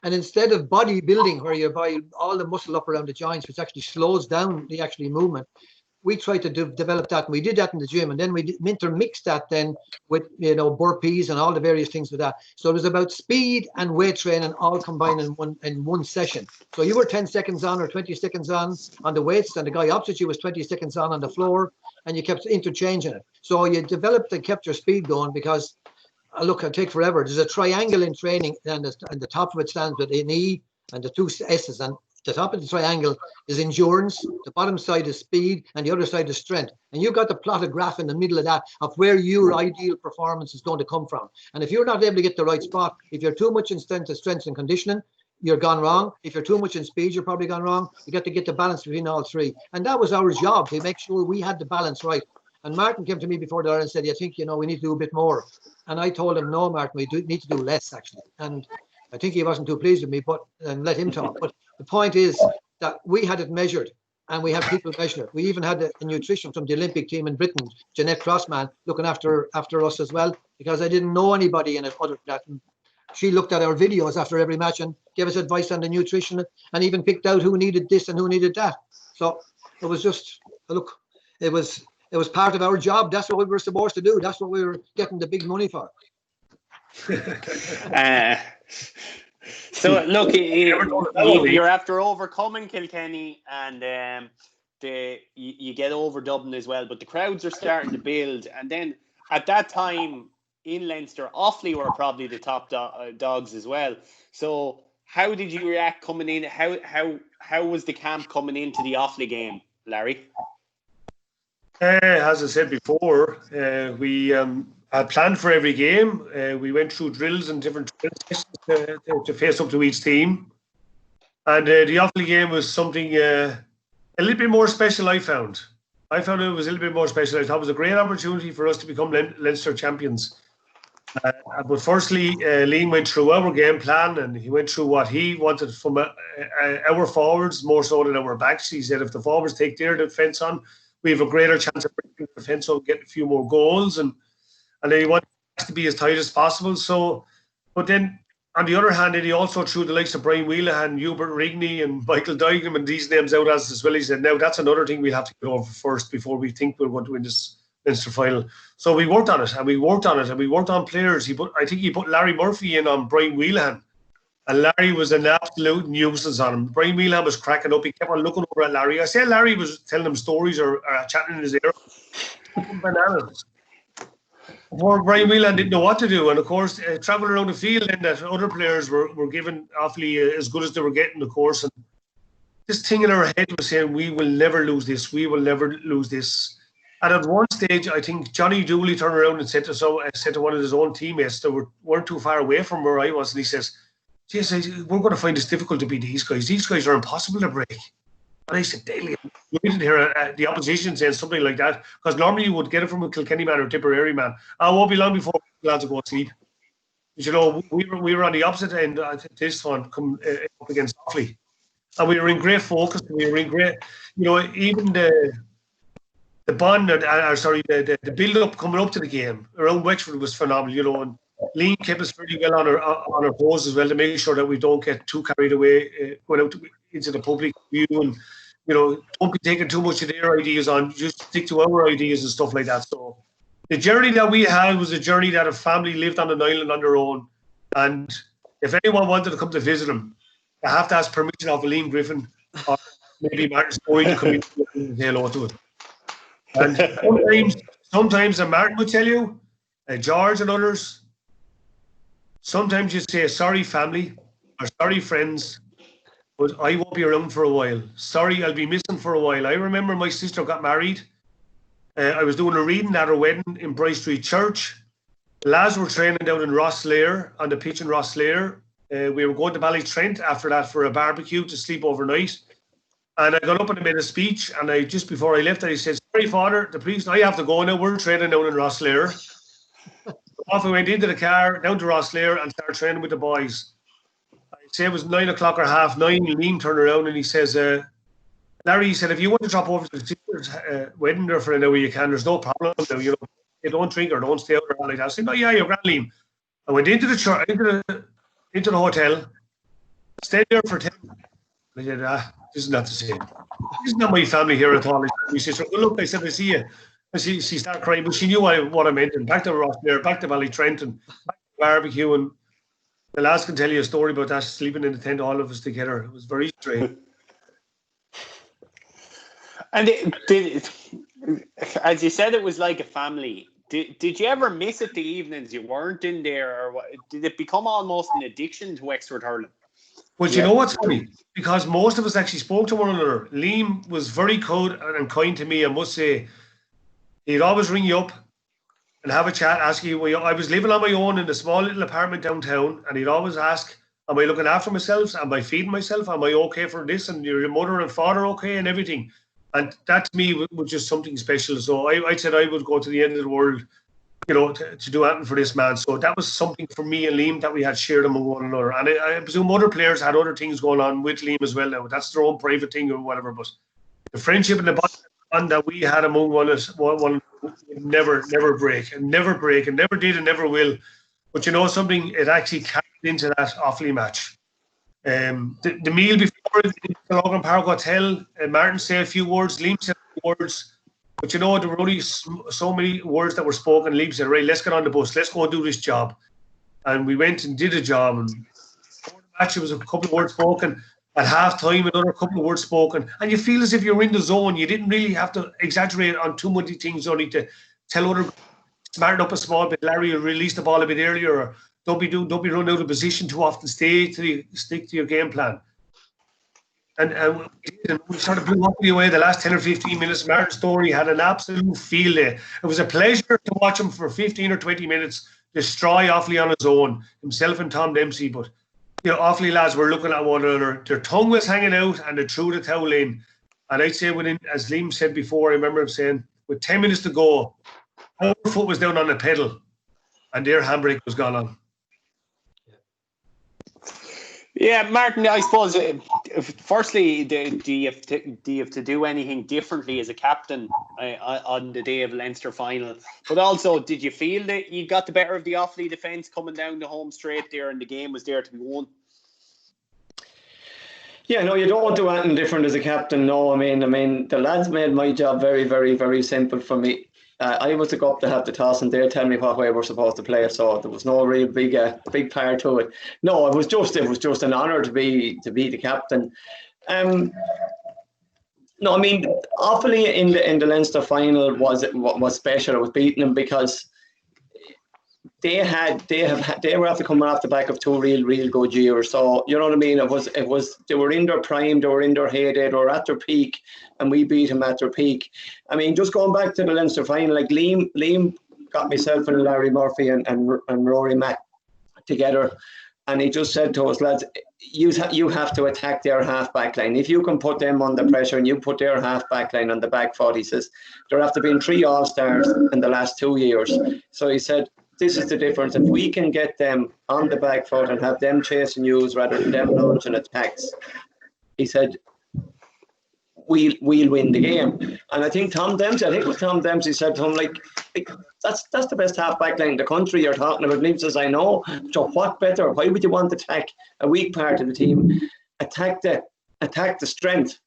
instead of bodybuilding, where you buy all the muscle up around the joints, which actually slows down the actual movement, we tried to develop that, and we did that in the gym, and then we intermixed that then with burpees and all the various things with that. So it was about speed and weight training all combined in one session. So you were 10 seconds on or 20 seconds on the weights, and the guy opposite you was 20 seconds on the floor, and you kept interchanging it. So you developed and kept your speed going because, look, it'll take forever. There's a triangle in training, and the top of it stands with an E and the two S's, and the top of the triangle is endurance, the bottom side is speed, and the other side is strength. And you've got to plot a graph in the middle of that of where your ideal performance is going to come from. And if you're not able to get the right spot, if you're too much in strength and conditioning, you're gone wrong. If you're too much in speed, you're probably gone wrong. You got to get the balance between all three. And that was our job, to make sure we had the balance right. And Martin came to me before the Ireland and said, I think, we need to do a bit more. And I told him, no, Martin, we need to do less, actually. And I think he wasn't too pleased with me, and let him talk. But the point is that we had it measured, and we have people measure it. We even had a nutrition from the Olympic team in Britain, Jeanette Crossman, looking after us as well, because I didn't know anybody in it other than that. And she looked at our videos after every match and gave us advice on the nutrition, and even picked out who needed this and who needed that. So it was just, look, it was part of our job. That's what we were supposed to do. That's what we were getting the big money for. So look, you're after overcoming Kilkenny, and you get over Dublin as well, but the crowds are starting to build. And then at that time in Leinster, Offaly were probably the top dogs as well. So how did you react coming in? How was the camp coming into the Offaly game, Larry? As I said before, we had planned for every game. We went through drills and different drills to face up to each team. And the Offaly game was something a little bit more special, I found. I found it was a little bit more special. I thought it was a great opportunity for us to become Leinster champions. But firstly, Liam went through our game plan, and he went through what he wanted from our forwards more so than our backs. He said if the forwards take their defence on, we have a greater chance of breaking the defence and getting a few more goals. And then he wanted us to be as tight as possible. So, but then on the other hand, he also threw the likes of Brian Wheelahan, Hubert Rigney, and Michael Duignan and these names out as well. He said, now that's another thing we'll have to get over first before we think we're going to win this Leinster final. So we worked on it, and we worked on players. I think he put Larry Murphy in on Brian Wheelahan, and Larry was an absolute nuisance on him. Brian Whelan was cracking up. He kept on looking over at Larry. I said Larry was telling him stories or chatting in his ear. Bananas. Poor Brian Whelan didn't know what to do. And, of course, travelling around the field and that other players were given awfully as good as they were getting, of course. And this thing in our head was saying, we will never lose this. We will never lose this. And at one stage, I think Johnny Dooley turned around and said to one of his own teammates that weren't too far away from where I was, and he says, "Geez, we're going to find this difficult to beat these guys. These guys are impossible to break." And I said, "Daily, we didn't hear the opposition saying something like that, because normally you would get it from a Kilkenny man or Tipperary man. I won't be long before lads will go to sleep." But, you know, we were on the opposite end. I think this one come up against Offaly, and we were in great focus. We were in great, you know, even the bond, the build up coming up to the game around Wexford was phenomenal, you know, and Liam kept us pretty well on our toes as well to make sure that we don't get too carried away going out into the public view, and, you know, don't be taking too much of their ideas on, just stick to our ideas and stuff like that. So the journey that we had was a journey that a family lived on an island on their own, and if anyone wanted to come to visit them, they have to ask permission of Griffin or maybe Martin Storey to come in and say hello to it. And sometimes, and Martin would tell you, George and others, sometimes you say, "Sorry, family," or "Sorry, friends, but I won't be around for a while. Sorry, I'll be missing for a while." I remember my sister got married. I was doing a reading at her wedding in Bryce Street Church. The lads were training down in Rosslare, on the pitch in Rosslare. We were going to Ballytrent after that for a barbecue to sleep overnight. And I got up and I made a speech, and just before I left, I said, sorry, Father, the police, I have to go now. We're training down in Rosslare. Off we went into the car, down to Rosslare, and started training with the boys. I'd say it was 9 o'clock or 9:30. Liam turned around and he says, Larry, he said, if you want to drop over to the teacher's wedding there for an hour, you can. There's no problem. Now, you know, you don't drink or don't stay out or like that. I said, oh, yeah, you're grand, Liam. I went into the church, into the hotel, stayed there for 10 minutes. I said, this is not the same. This is not my family here at all. My sister, well, look, I said, I see you. And she started crying, but she knew what I meant. And back to Rossmere, back to Ballytrent, and back to barbecue. And the lads can tell you a story about that, sleeping in the tent, all of us together. It was very strange. And as you said, it was like a family. Did you ever miss it the evenings you weren't in there? Or what, did it become almost an addiction to Wexford hurling? But you know what's funny? Because most of us actually spoke to one another. Liam was very cold and kind to me, I must say. He'd always ring you up and have a chat, ask you. I was living on my own in a small little apartment downtown, and he'd always ask, am I looking after myself? Am I feeding myself? Am I okay for this? And your mother and father okay and everything? And that to me was just something special. So I said I would go to the end of the world, you know, to do anything for this man. So that was something for me and Liam that we had shared among one another. And I presume other players had other things going on with Liam as well now. That's their own private thing or whatever. But the friendship and the bond that we had among one would never break and never did and never will. But you know something, it actually carried into that Offaly match. The meal before the Logan Park Hotel, Martin said a few words, Liam said a few words, but you know there were only so many words that were spoken. Liam said, right, let's get on the bus, let's go and do this job. And we went and did a job, and before the match there was a couple of words spoken. At half time, another couple of words spoken, and you feel as if you're in the zone. You didn't really have to exaggerate on too many things, only to tell other, smarten up a small bit. Larry will release the ball a bit earlier, or don't be running out of position too often. Stick to your game plan. And we sort of blew up away the last 10 or 15 minutes. Martin Storey had an absolute field day. It was a pleasure to watch him for 15 or 20 minutes destroy Offaly on his own, himself and Tom Dempsey. But you know, Offaly lads were looking at one another. Their tongue was hanging out, and they threw the towel in. And I'd say, as Liam said before, I remember him saying, with 10 minutes to go, our foot was down on the pedal, and their handbrake was gone on. Yeah, Martin, I suppose, firstly, do you have to do anything differently as a captain on the day of Leinster final? But also, did you feel that you got the better of the Offaly defence coming down the home straight there and the game was there to be won? Yeah, no, you don't do anything different as a captain. No, I mean, the lads made my job very, very, very simple for me. I was to go up to have the toss, and they tell me what way we're supposed to play. So there was no real big part to it. No, it was just an honour to be the captain. No, I mean, Offaly in the Leinster final was special. I was beating them because they were after coming off the back of two real good years. So you know what I mean. It was they were in their prime, they were in their heyday, they were at their peak, and we beat them at their peak. I mean, just going back to the Leinster final, like Liam got myself and Larry Murphy and Rory Mack together, and he just said to us, lads, you have to attack their half back line. If you can put them under pressure and you put their half back line on the back foot, he says, there have to be 3 All-Stars in the last 2 years. So he said, this is the difference. If we can get them on the back foot and have them chasing yous rather than them launching attacks, he said, we'll win the game. And I think Tom Dempsey said to him, like that's the best half back line in the country you're talking about. And he says, I know. So what better? Why would you want to attack a weak part of the team? Attack the strength.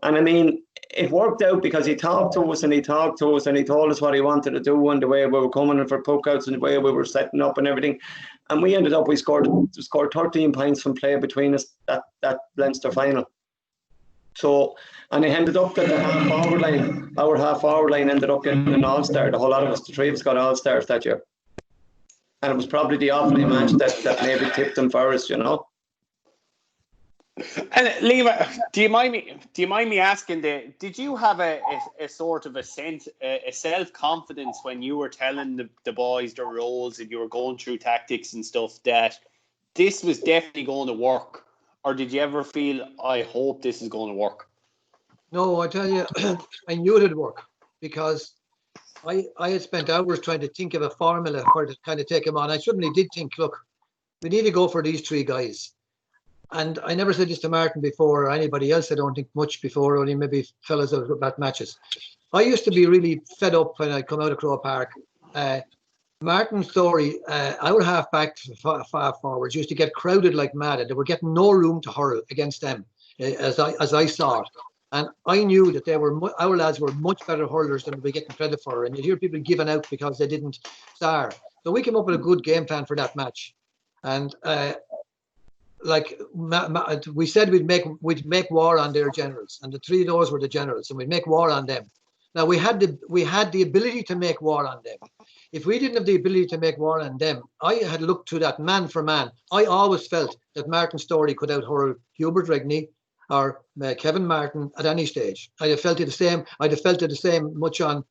And I mean, it worked out because he talked to us and he told us what he wanted to do and the way we were coming in for puckouts and the way we were setting up and everything. And we ended up, we scored 13 points from play between us that Leinster final. So, and it ended up that our half forward line ended up getting an All-Star. The whole lot of us, the 3 of us got All-Stars that year. And it was probably the Offaly match that maybe tipped them for us, you know. And Liam, do you mind me asking? Did you have a sort of a self-confidence when you were telling the boys their roles and you were going through tactics and stuff that this was definitely going to work, or did you ever feel, I hope this is going to work? No, I tell you, I knew it would work. because I had spent hours trying to think of a formula for to kind of take him on. I suddenly did think, look, we need to go for these three guys. And I never said this to Martin before or anybody else, I don't think much before, only maybe fellas about matches. I used to be really fed up when I come out of Crow Park. Martin Storey, our half-back far forwards used to get crowded like mad. They were getting no room to hurl against them, as I saw it. And I knew that our lads were much better hurlers than we were getting credit for. And you hear people giving out because they didn't star. So we came up with a good game plan for that match. And we said we'd make war on their generals, and the three of those were the generals, and we'd make war on them. Now we had the ability to make war on them. If we didn't have the ability to make war on them, I had looked to that man for man. I always felt that Martin Storey could out-hurl Hubert Regney or Kevin Martin at any stage. I'd have felt it the same. I'd have felt it the same much on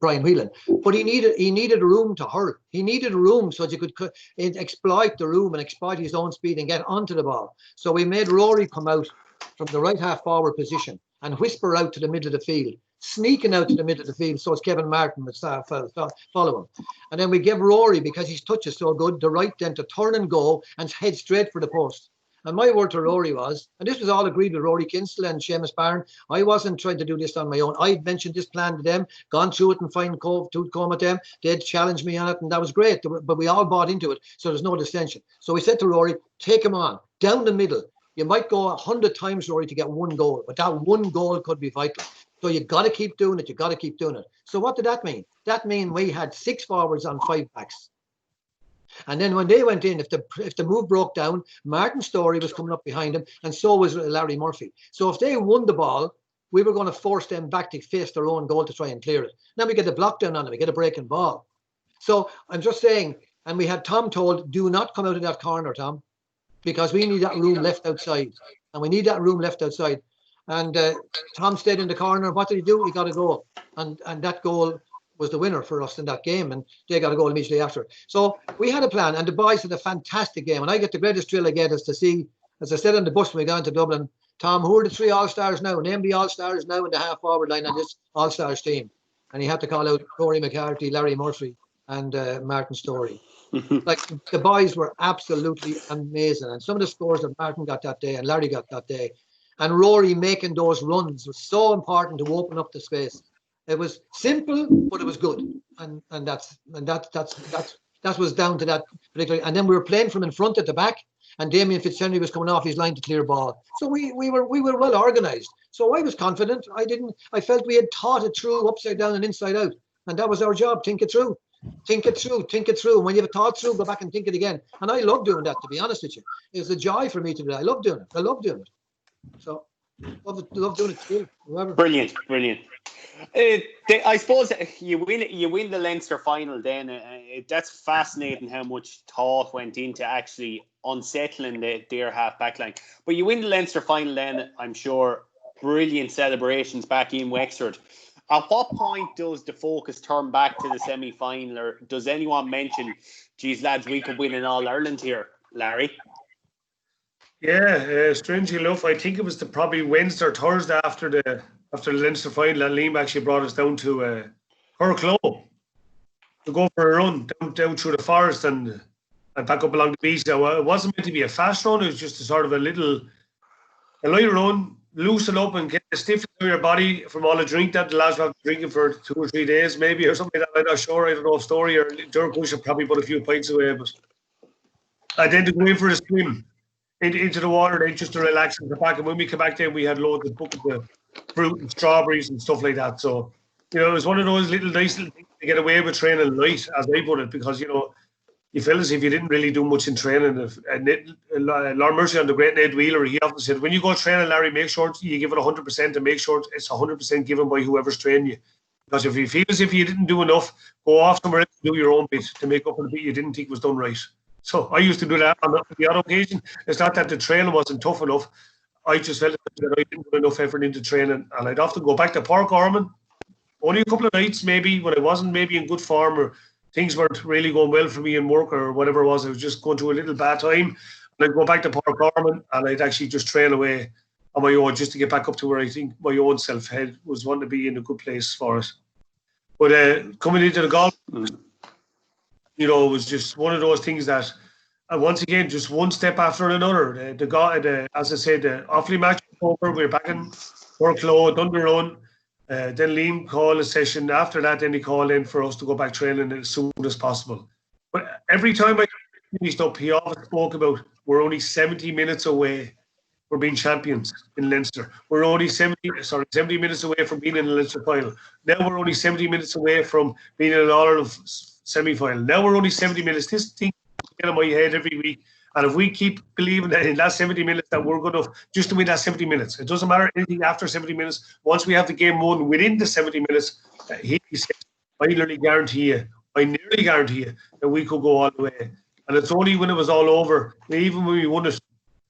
Brian Whelan. But he needed a room to hurl. He needed a room so that you could exploit the room and exploit his own speed and get onto the ball. So we made Rory come out from the right half forward position and whisper out to the middle of the field, sneaking out to the middle of the field so as Kevin Martin would follow him. And then we gave Rory, because his touch is so good, the right then to turn and go and head straight for the post. And my word to Rory was, and this was all agreed with Rory Kinsella and Seamus Barron, I wasn't trying to do this on my own. I mentioned this plan to them, gone through it and tooth comb at them. They'd challenged me on it, and that was great. But we all bought into it, so there's no dissension. So we said to Rory, take him on, down the middle. You might go 100 times, Rory, to get one goal, but that one goal could be vital. So you got to keep doing it. You got to keep doing it. So what did that mean? That mean we had 6 forwards on 5 backs. And then when they went in, if the move broke down, Martin Storey was coming up behind him, and so was Larry Murphy. So if they won the ball, we were going to force them back to face their own goal to try and clear it. Now we get a block down on them, we get a breaking ball. So I'm just saying, and we had Tom told, do not come out of that corner, Tom, because we need that room left outside. And we need that room left outside. And Tom stayed in the corner. What did he do? He got a goal. And that goal was the winner for us in that game, and they got a goal immediately after. So we had a plan, and the boys had a fantastic game. And I get the greatest thrill I get is to see, as I said on the bus when we got into Dublin, Tom, who are the 3 All-Stars now? Name the All-Stars now in the half-forward line on this All-Stars team. And he had to call out Rory McCarthy, Larry Murphy, and Martin Storey. Like, the boys were absolutely amazing. And some of the scores that Martin got that day and Larry got that day, and Rory making those runs was so important to open up the space. It was simple, but it was good, and that was down to that particular. And then we were playing from in front at the back, and Damien Fitzhenry was coming off his line to clear ball. So we were well organised. So I was confident. I felt we had thought it through, upside down and inside out, and that was our job. Think it through. And when you've thought through, go back and think it again. And I love doing that, to be honest with you. It's a joy for me to do that. I love doing it. So love doing it too. Whoever. Brilliant. I suppose you win the Leinster final. Then that's fascinating how much thought went into actually unsettling their half back line. But you win the Leinster final, then I'm sure brilliant celebrations back in Wexford. At what point does the focus turn back to the semi-final, or does anyone mention, geez lads, we could win an All-Ireland here, Larry? Yeah, strangely enough, I think it was probably Wednesday or Thursday after the Leinster final, and Liam actually brought us down to Hurling to go for a run down through the forest and back up along the beach. Now, it wasn't meant to be a fast run, it was just a sort of a light run, loosen up and get the stiffness of your body from all the drink that the lads have been drinking for 2 or 3 days, maybe, or something like that. I'm not sure. I don't know if Storey or Dirk should probably put a few pints away. But and then to go in for a swim into the water, then just to relax and come back. And when we came back, then we had loads of buckets of fruit and strawberries and stuff like that. So, it was one of those nice little things to get away with training light, as I put it, because, you feel as if you didn't really do much in training. Lord mercy on the great Ned Wheeler, he often said, when you go training, Larry, make sure you give it 100% and make sure it's 100% given by whoever's training you. Because if you feel as if you didn't do enough, go off somewhere else and do your own bit to make up for the bit you didn't think was done right. So I used to do that on the odd occasion. It's not that the training wasn't tough enough. I just felt that I didn't put enough effort into training, and I'd often go back to Park Orman only a couple of nights maybe when I wasn't maybe in good form or things weren't really going well for me in work or whatever it was. I was just going through a little bad time, and I'd go back to Park Orman and I'd actually just train away on my own, just to get back up to where I think my own self head was wanting to be in a good place for it. But coming into the golf, you know, it was just one of those things that, once again, just one step after another. As I said, the Offaly match was over. We were back in workload, done the run. Then Liam called a session. After that, then he called in for us to go back training as soon as possible. But every time I finished up, he always spoke about we're only 70 minutes away from being champions in Leinster. We're only 70 minutes away from being in the Leinster final. Now we're only 70 minutes away from being in an All-Ireland semi-final. Now we're only 70 minutes. This thing get in my head every week. And if we keep believing that in that 70 minutes that we're going to just to win that 70 minutes, it doesn't matter anything after 70 minutes. Once we have the game won within the 70 minutes, he says, I nearly guarantee you that we could go all the way. And it's only when it was all over, even when we won it,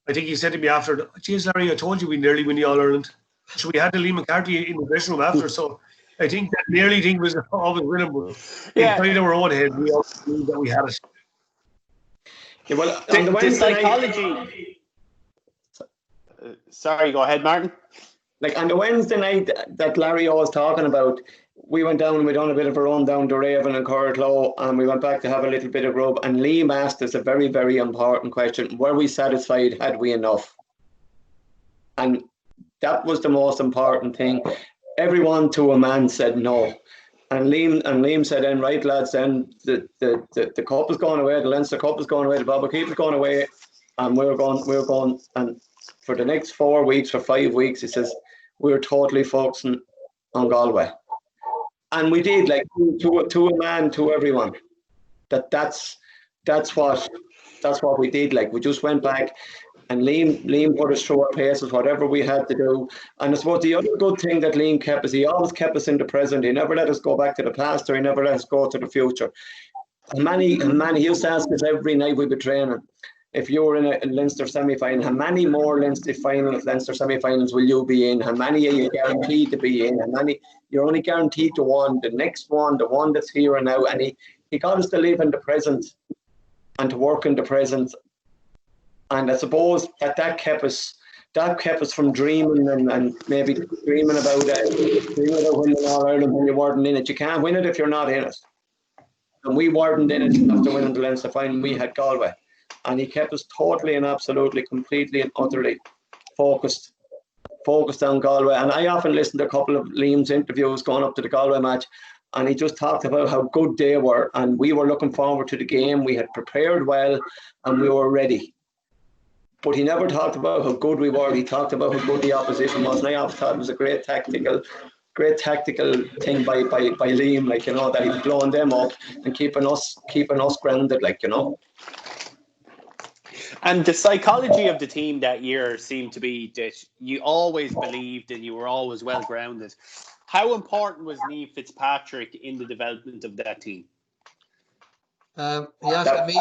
I think he said to me after, geez, Larry, I told you we nearly win the All-Ireland. So we had the Lee McCarthy in the dressing room after. So I think that nearly thing was always winnable. Inside our own head, we all knew that we had it. Yeah, well, the psychology. Sorry, go ahead, Martin. Like on the Wednesday night that Larry was talking about, we went down and we done a bit of a run down to Raven and Cortlow, and we went back to have a little bit of grub. And Liam asked us a very, very important question: were we satisfied? Had we enough? And that was the most important thing. Everyone to a man said no. And Liam said, then, right, lads, then the cup is going away, the Leinster Cup is going away, the Bobber Keep is going away, and we're going, and for the next 4 weeks, for 5 weeks, he says, we're totally focusing on Galway. And we did, like, to a man, to everyone. That's what we did. Like, we just went back, and Liam put us through our paces, whatever we had to do. And I suppose the other good thing that Liam kept us, he always kept us in the present. He never let us go back to the past, or he never let us go to the future. And many, he used to ask us every night we were training, if you were in a Leinster semi-final, how many more Leinster semi-finals will you be in? How many are you guaranteed to be in? How many? You're only guaranteed to one, the next one, the one that's here and now. And he got us to live in the present and to work in the present. And I suppose that kept us from dreaming and maybe dreaming about winning All-Ireland when you weren't in it. You can't win it if you're not in it. And we weren't in it after winning the Leinster final. We had Galway. And he kept us totally and absolutely, completely and utterly focused on Galway. And I often listened to a couple of Liam's interviews going up to the Galway match, and he just talked about how good they were. And we were looking forward to the game. We had prepared well and we were ready. But he never talked about how good we were. He talked about how good the opposition was. And I always thought it was a great tactical thing by Liam, like, you know, that he was blowing them up and keeping us grounded, like, you know. And the psychology of the team that year seemed to be that you always believed and you were always well grounded. How important was Niamh Fitzpatrick in the development of that team? He asked me.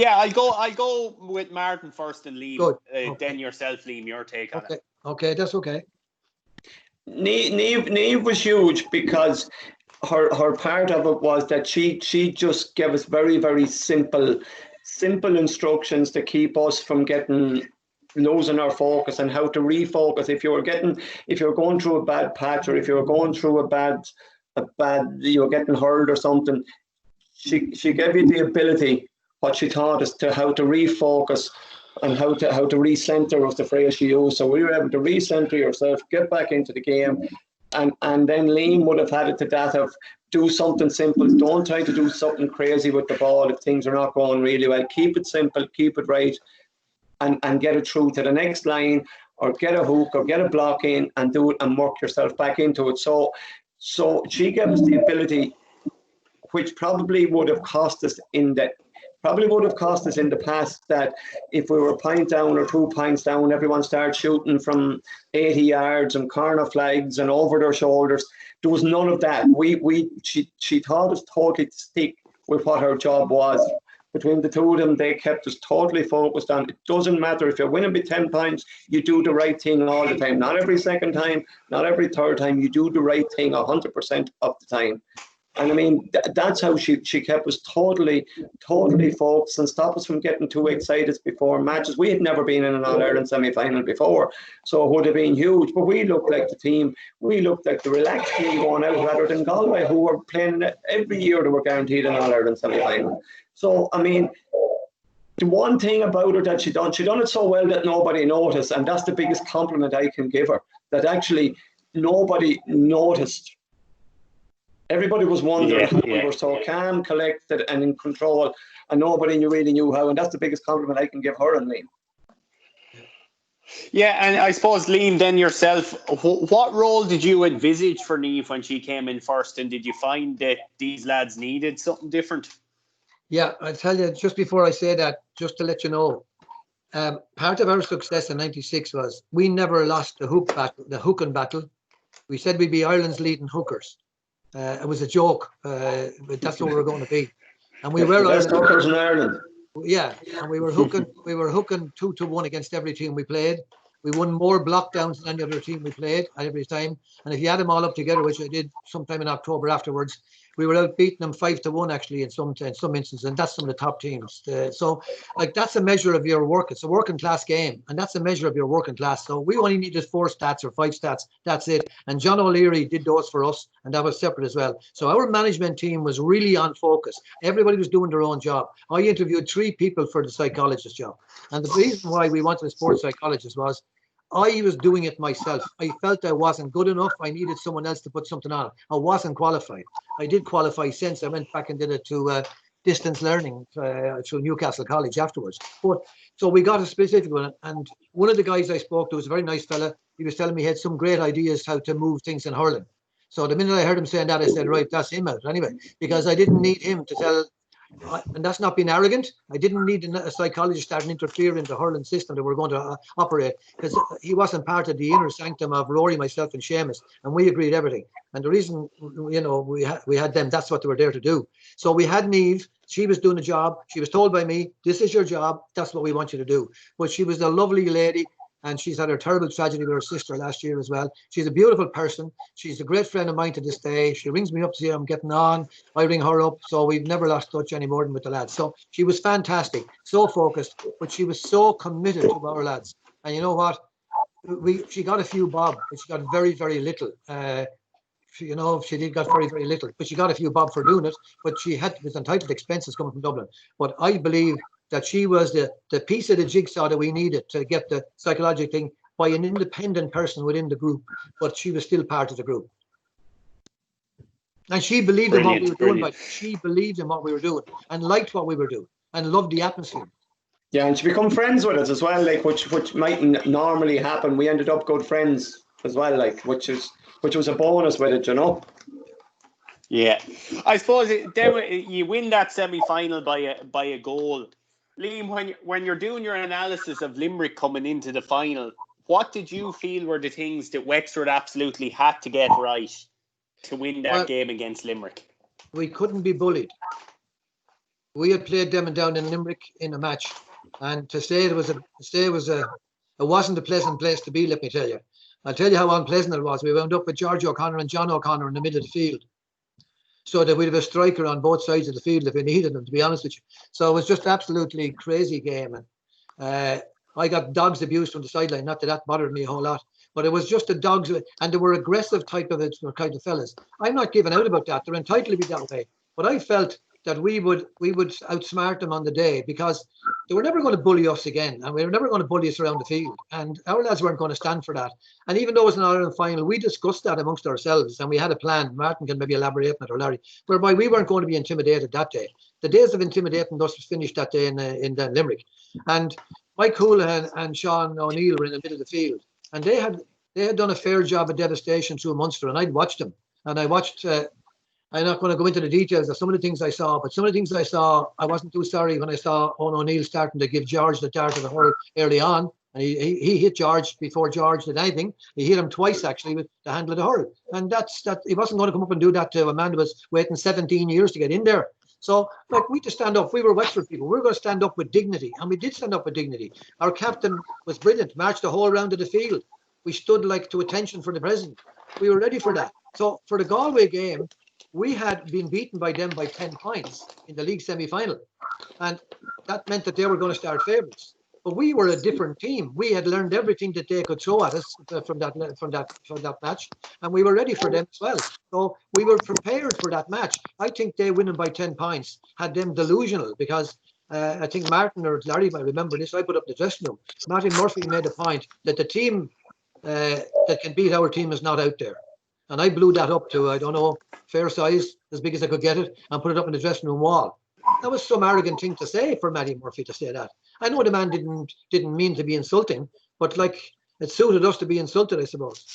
I'll go with Martin first and Liam. Okay. Then yourself, Liam, your take on it. Okay, that's okay. Niamh was huge because her part of it was that she just gave us very, very simple instructions to keep us from losing our focus and how to refocus. If you're going through a bad patch, or if you're going through a bad you're getting hurt or something, she gave you the ability, what she taught us, to how to refocus and how to recenter was the phrase she used. So we were able to recenter yourself, get back into the game. And then Liam would have had it to that of do something simple. Don't try to do something crazy with the ball if things are not going really well. Keep it simple, keep it right, and get it through to the next line, or get a hook, or get a block in and do it and work yourself back into it. So she gave us the ability, which probably would have cost us in the past, that if we were a point down or 2 points down, everyone started shooting from 80 yards and corner flags and over their shoulders. There was none of that. She taught us totally to stick with what her job was. Between the two of them, they kept us totally focused on it. Doesn't matter if you're winning by 10 points, you do the right thing all the time. Not every second time, not every third time. You do the right thing 100% of the time. And I mean, that's how she kept us totally focused and stopped us from getting too excited before matches. We had never been in an All-Ireland semi-final before, so it would have been huge. But we looked like the team. We looked like the relaxed team going out rather than Galway, who were playing every year. They were guaranteed an All-Ireland semi-final. So, I mean, the one thing about her that she done it so well that nobody noticed, and that's the biggest compliment I can give her, that actually nobody noticed. Everybody was wondering how we were so calm, collected, and in control, and nobody really knew how. And that's the biggest compliment I can give her and Liam. Yeah, and I suppose, Liam, then yourself, what role did you envisage for Niamh when she came in first? And did you find that these lads needed something different? Yeah, I'll tell you, just before I say that, just to let you know, part of our success in '96 was we never lost the hooking battle. We said we'd be Ireland's leading hookers. It was a joke, but that's what we were going to be. And we were the best hookers in Ireland. Yeah, and we were hooking 2-1 against every team we played. We won more blockdowns than any other team we played every time. And if you add them all up together, which I did sometime in October afterwards, we were out beating them 5-1 actually in some instances, and that's some of the top teams. So, like, that's a measure of your work. It's a working class game, and that's a measure of your working class. So we only needed 4 stats or 5 stats. That's it. And John O'Leary did those for us, and that was separate as well. So our management team was really on focus. Everybody was doing their own job. I interviewed 3 people for the psychologist job, and the reason why we wanted a sports psychologist was I was doing it myself. I felt I wasn't good enough. I needed someone else to put something on. I wasn't qualified. I did qualify since. I went back and did it to distance learning through Newcastle College afterwards. But so we got a specific one. And one of the guys I spoke to was a very nice fella. He was telling me he had some great ideas how to move things in hurling. So the minute I heard him saying that, I said, right, that's him out anyway, because I didn't need him to tell. And that's not being arrogant. I didn't need a psychologist to interfere in the hurling system that we're going to operate, because he wasn't part of the inner sanctum of Rory, myself, and Seamus, and we agreed everything. And the reason, we had them, that's what they were there to do. So we had Niamh. She was doing the job. She was told by me, "This is your job. That's what we want you to do." But she was a lovely lady. And she's had her terrible tragedy with her sister last year as well. She's a beautiful person. She's a great friend of mine to this day. She rings me up to see how I'm getting on. I ring her up. So we've never lost touch any more than with the lads. So she was fantastic, so focused, but she was so committed to our lads. And you know what? She got a few bob, but she got very, very little. She did got very, very little, but she got a few bob for doing it. But she was entitled to expenses coming from Dublin. But I believe that she was the piece of the jigsaw that we needed to get the psychological thing by an independent person within the group, but she was still part of the group. And she believed in what we were doing, but she believed in what we were doing and liked what we were doing and loved the atmosphere. Yeah, and she become friends with us as well, like which mightn't normally happen. We ended up good friends as well, like which was a bonus with it, Yeah, I suppose then you win that semi-final by a goal. Liam, when you're doing your analysis of Limerick coming into the final, what did you feel were the things that Wexford absolutely had to get right to win that game against Limerick? We couldn't be bullied. We had played them down in Limerick in a match, and to say it wasn't a pleasant place to be. Let me tell you. I'll tell you how unpleasant it was. We wound up with George O'Connor and John O'Connor in the middle of the field, so that we'd have a striker on both sides of the field if we needed them, to be honest with you. So it was just absolutely crazy game. And I got dogs abused from the sideline. Not that bothered me a whole lot, but it was just the dogs, and they were aggressive type of fellas. I'm not giving out about that. They're entitled to be that way. But I felt that we would outsmart them on the day, because they were never going to bully us again, and we were never going to bully us around the field, and our lads weren't going to stand for that. And even though it was an Ireland final, we discussed that amongst ourselves, and we had a plan. Martin can maybe elaborate on it, or Larry, whereby we weren't going to be intimidated that day. The days of intimidating us was finished that day in Limerick. And Mike Houlihan and Sean O'Neill were in the middle of the field, and they had done a fair job of devastation through Munster, and I'd watched them, and I watched. I'm not going to go into the details of some of the things I saw, but some of the things I saw, I wasn't too sorry when I saw Owen O'Neill starting to give George the dart of the hurl early on. And he hit George before George did anything. He hit him twice, actually, with the handle of the hurl. And that he wasn't going to come up and do that to a man who was waiting 17 years to get in there. So, like, we had to stand up. We were Wexford people. We were going to stand up with dignity. And we did stand up with dignity. Our captain was brilliant, marched the whole round of the field. We stood, like, to attention for the president. We were ready for that. So, for the Galway game, we had been beaten by them by 10 points in the league semi-final. And that meant that they were going to start favourites. But we were a different team. We had learned everything that they could throw at us from that match, and we were ready for them as well. So we were prepared for that match. I think they winning by 10 points had them delusional, because I think Martin or Larry might remember this. I put up the dressing room. Martin Murphy made a point that the team that can beat our team is not out there. And I blew that up to, I don't know, fair size, as big as I could get it, and put it up in the dressing room wall. That was some arrogant thing to say for Matty Murphy to say that. I know the man didn't mean to be insulting, but like, it suited us to be insulted, I suppose.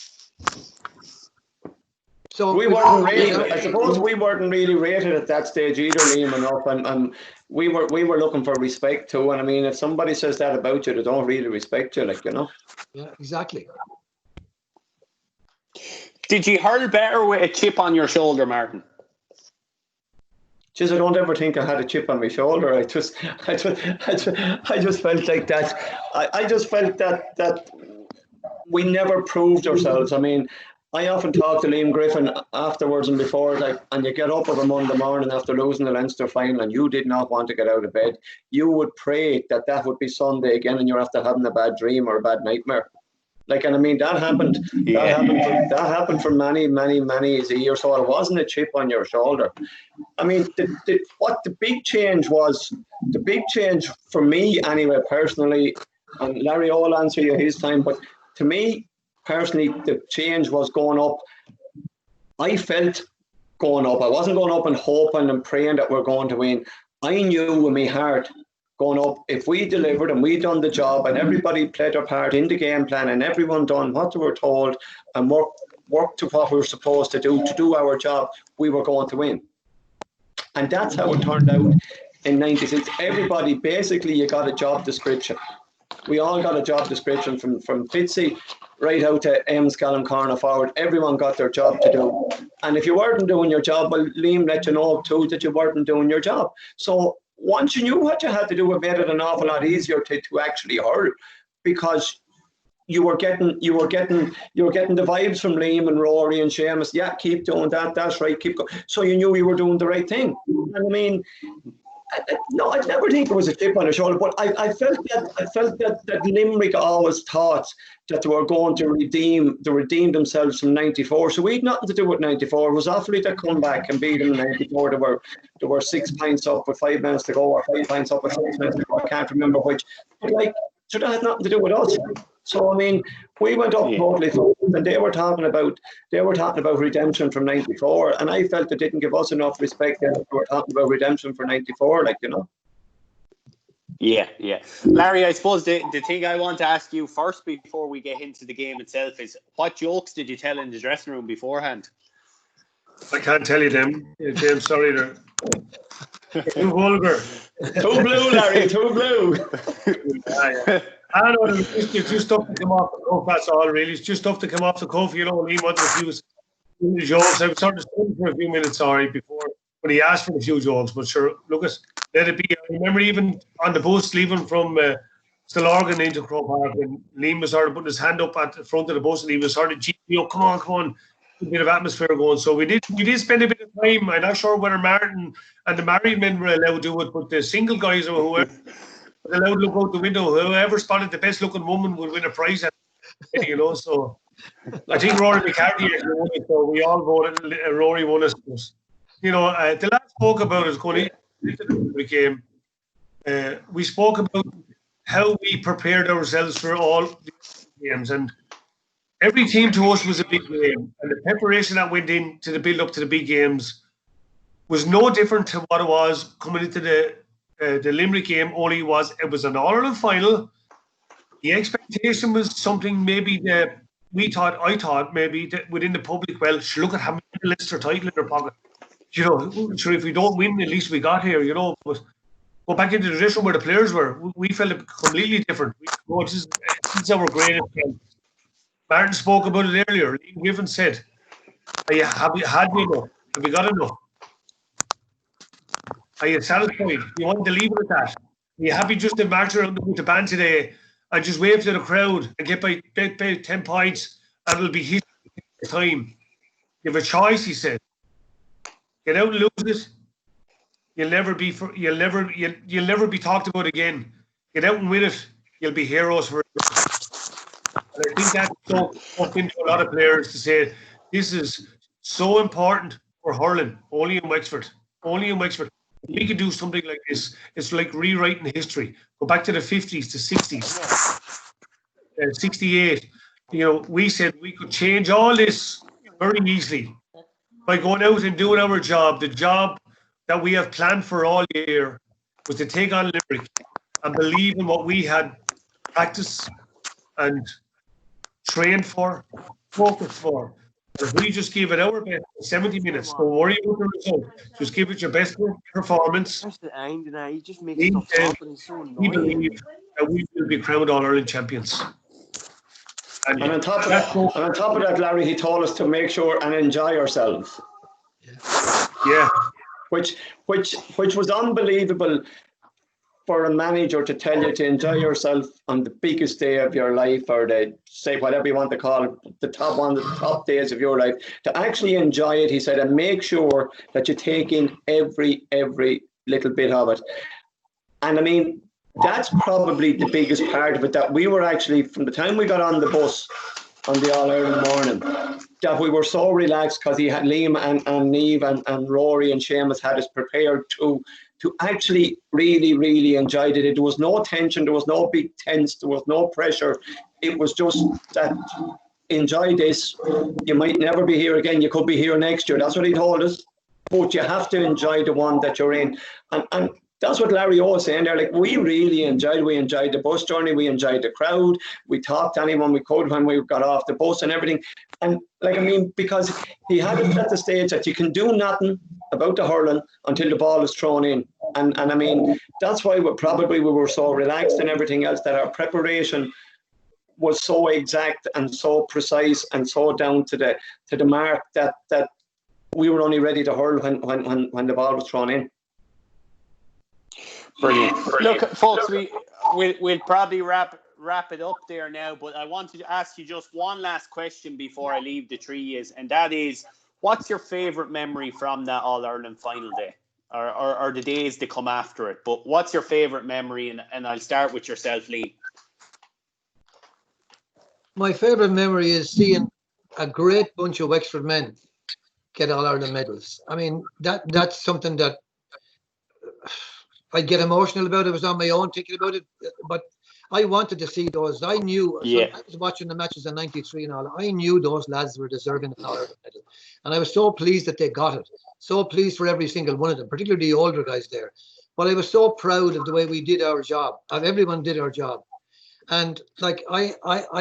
So we weren't rated. I suppose we weren't really rated at that stage either, Liam, enough, and we were looking for respect too. And I mean, if somebody says that about you, they don't really respect you, like, you know. Yeah, exactly. Did you hurl better with a chip on your shoulder, Martin? Jeez, I don't ever think I had a chip on my shoulder. I just felt like that. I just felt that we never proved ourselves. I mean, I often talk to Liam Griffin afterwards and before, like, and you get up on a Monday morning after losing the Leinster final and you did not want to get out of bed. You would pray that would be Sunday again and you're after having a bad dream or a bad nightmare. Like, and I mean, that happened. Yeah. That happened for many a year. So it wasn't a chip on your shoulder. I mean, what the big change was, the big change for me anyway, personally, and Larry will answer you his time, but to me personally, the change was going up. I felt going up. I wasn't going up and hoping and praying that we're going to win. I knew in my heart, going up, if we delivered and we done the job and everybody played their part in the game plan and everyone done what they were told and worked to what we were supposed to do our job, we were going to win. And that's how it turned out in 96. Everybody, basically, you got a job description. We all got a job description from Fitzy right out to Callum corner forward. Everyone got their job to do. And if you weren't doing your job, well, Liam let you know too that you weren't doing your job. So once you knew what you had to do, it made it an awful lot easier to actually hurl, because you were getting the vibes from Liam and Rory and Seamus. Yeah, keep doing that. That's right. Keep going. So you knew you were doing the right thing. And I mean, no, I never think it was a chip on the shoulder, but I felt that Limerick always thought that they were going to redeem themselves from 94. So we had nothing to do with 94. It was Offaly that come back and beat them in 94. They were 6 points up with 5 minutes to go, or 5 points up with 6 minutes to go. I can't remember which. But like, so that had nothing to do with us. So I mean, we went up totally, and they were talking about redemption from 94, and I felt they didn't give us enough respect. They were talking about redemption for 94, like, you know. Yeah. Larry, I suppose the thing I want to ask you first before we get into the game itself is, what jokes did you tell in the dressing room beforehand? I can't tell you them, James. Sorry, they're too vulgar. Too blue, Larry. Too blue. Yeah. I know it's just stuff to come off the cuff. That's all, really. It's just stuff to come off the cuff. You know, he wanted a few jokes. I was sort of stunned for a few minutes, sorry, before when he asked for a few jokes. But sure, look, let it be. I remember even on the bus leaving from Stillorgan into Croke Park, when Liam was sort of putting his hand up at the front of the bus, and he was sort of, come on, a bit of atmosphere going. So we did spend a bit of time. I'm not sure whether Martin and the married men were allowed to do it, but the single guys or whoever allowed to look out the window. Whoever spotted the best looking woman would win a prize. You know, so I think Rory McCarthy actually won it, so we all voted. Rory won it. You know, the last spoke about it going into the game. We spoke about how we prepared ourselves for all the games, and every team to us was a big game, and the preparation that went into the build up to the big games was no different to what it was coming into the Limerick game. Only it was an All-Ireland final. The expectation was something maybe that I thought maybe that within the public, well, look at how many Leinster title in their pocket. You know, sure, if we don't win, at least we got here, you know. But go back into the tradition where the players were. We felt it completely different. This is our greatest strength. Martin spoke about it earlier. Liam Griffin said, have you enough? Have you got enough? Are you satisfied? You want to leave it at that? Are you happy just to march around with the band today and just wave to the crowd and get by 10 points and it'll be his time? You have a choice, he said. Get out and lose it. You'll never be talked about again. Get out and win it. You'll be heroes forever. And I think that's so up into a lot of players to say this is so important for hurling. Only in Wexford. Only in Wexford. We could do something like this. It's like rewriting history. Go back to the 50s, to 60s, 68. You know, we said we could change all this very easily by going out and doing our job. The job that we have planned for all year was to take on Limerick and believe in what we had practiced and trained for, focused for. If we just give it our best, 70 minutes, don't worry about the result. Just give it your best performance. That's the end, and he just makes We stuff happen. It's so we annoying. believe that we will be crowned All-Ireland champions. And on top of that, Larry, he told us to make sure and enjoy ourselves. Yeah. Which was unbelievable for a manager to tell you to enjoy yourself on the biggest day of your life, or the, say, whatever you want to call it, the top days of your life, to actually enjoy it, he said, and make sure that you take in every little bit of it. And I mean, that's probably the biggest part of it, that we were actually, from the time we got on the bus on the All-Ireland morning, that we were so relaxed because he had Liam and Neve and Rory and Seamus had us prepared to actually really enjoy it. There was no tension, there was no big tense, there was no pressure. It was just that, enjoy this. You might never be here again. You could be here next year. That's what he told us. But you have to enjoy the one that you're in. And that's what Larry O was saying there. Like, we really enjoyed. We enjoyed the bus journey. We enjoyed the crowd. We talked to anyone we could when we got off the bus and everything. And like, I mean, because he had it at the stage that you can do nothing about the hurling until the ball is thrown in. And I mean, that's why we were so relaxed and everything else, that our preparation was so exact and so precise and so down to the mark that we were only ready to hurl when the ball was thrown in. Brilliant. Look, folks, we'll probably wrap it up there now, but I wanted to ask you just one last question before I leave the three years, and that is, what's your favourite memory from that All-Ireland final day, or the days that come after it? But what's your favourite memory? And I'll start with yourself, Lee. My favourite memory is seeing a great bunch of Wexford men get All-Ireland medals. I mean, that's something that I get emotional about. I was on my own thinking about it, but I wanted to see those. I knew, so I was watching the matches in '93 and all. I knew those lads were deserving of an All-Ireland medal, and I was so pleased that they got it. So pleased for every single one of them, particularly the older guys there. But I was so proud of the way we did our job. Of everyone did our job, and like I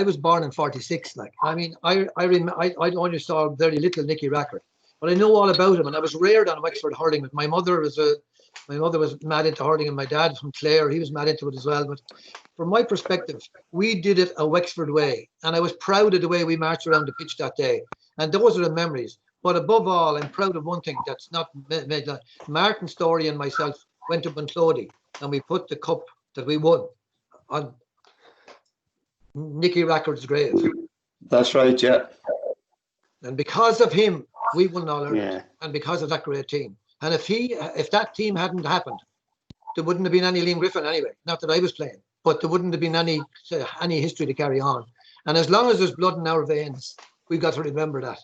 was born in '46. Like, I mean, I only saw very little Nicky Rackard, but I know all about him, and I was reared on Wexford hurling. My mother was mad into hurling, and my dad from Clare, he was mad into it as well. But from my perspective, we did it a Wexford way, and I was proud of the way we marched around the pitch that day. And those are the memories. But above all, I'm proud of one thing that's not made. Martin, Storey, and myself went to Bunclody, and we put the cup that we won on Nicky Rackard's grave. That's right, yeah. And because of him, we won All-Ireland, and because of that great team. And if that team hadn't happened, there wouldn't have been any Liam Griffin anyway. Not that I was playing, but there wouldn't have been any history to carry on. And as long as there's blood in our veins, we've got to remember that.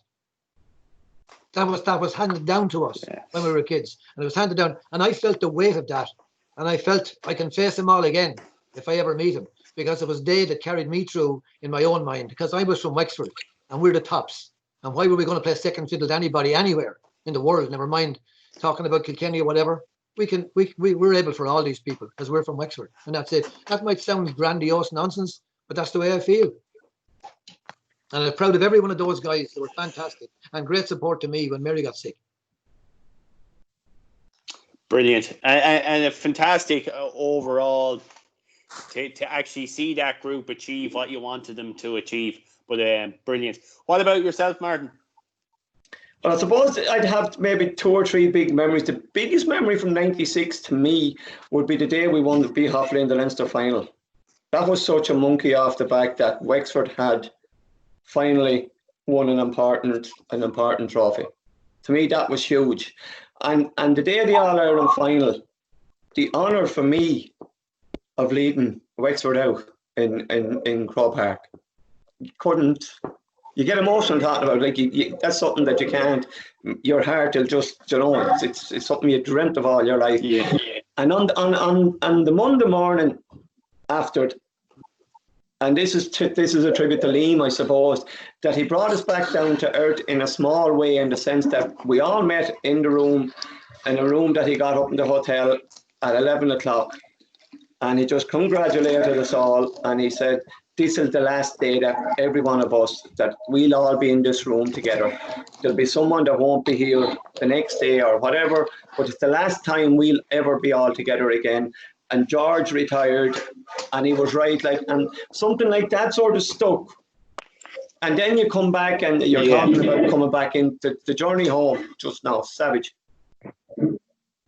That was handed down to us when we were kids, and it was handed down. And I felt the weight of that, and I felt I can face them all again if I ever meet them, because it was they that carried me through in my own mind. Because I was from Wexford, and we're the tops. And why were we going to play second fiddle to anybody anywhere in the world? Never mind talking about Kilkenny or whatever. We're able for all these people because we're from Wexford, and that's it. That might sound grandiose nonsense, but that's the way I feel. And I'm proud of every one of those guys. They were fantastic and great support to me when Mary got sick. Brilliant, and a fantastic overall to actually see that group achieve what you wanted them to achieve. But brilliant. What about yourself, Martin? Well, I suppose I'd have maybe 2 or 3 big memories. The biggest memory from '96 to me would be the day we won the B Hoffley in the Leinster final. That was such a monkey off the back that Wexford had finally won an important trophy. To me, that was huge. And the day of the All-Ireland final, the honour for me of leading Wexford out in Crow Park, you get emotional talking about it. Like that's something that you can't, your heart will just, it's something you dreamt of all your life. Yeah. And on the Monday morning after, and this is a tribute to Liam, I suppose, that he brought us back down to earth in a small way, in the sense that we all met in a room that he got up in the hotel at 11 o'clock. And he just congratulated us all, and he said, this is the last day that every one of us, that we'll all be in this room together. There'll be someone that won't be here the next day or whatever, but it's the last time we'll ever be all together again. And George retired, and he was right, like, and something like that sort of stuck. And then you come back and you're talking about coming back in the journey home just now, savage.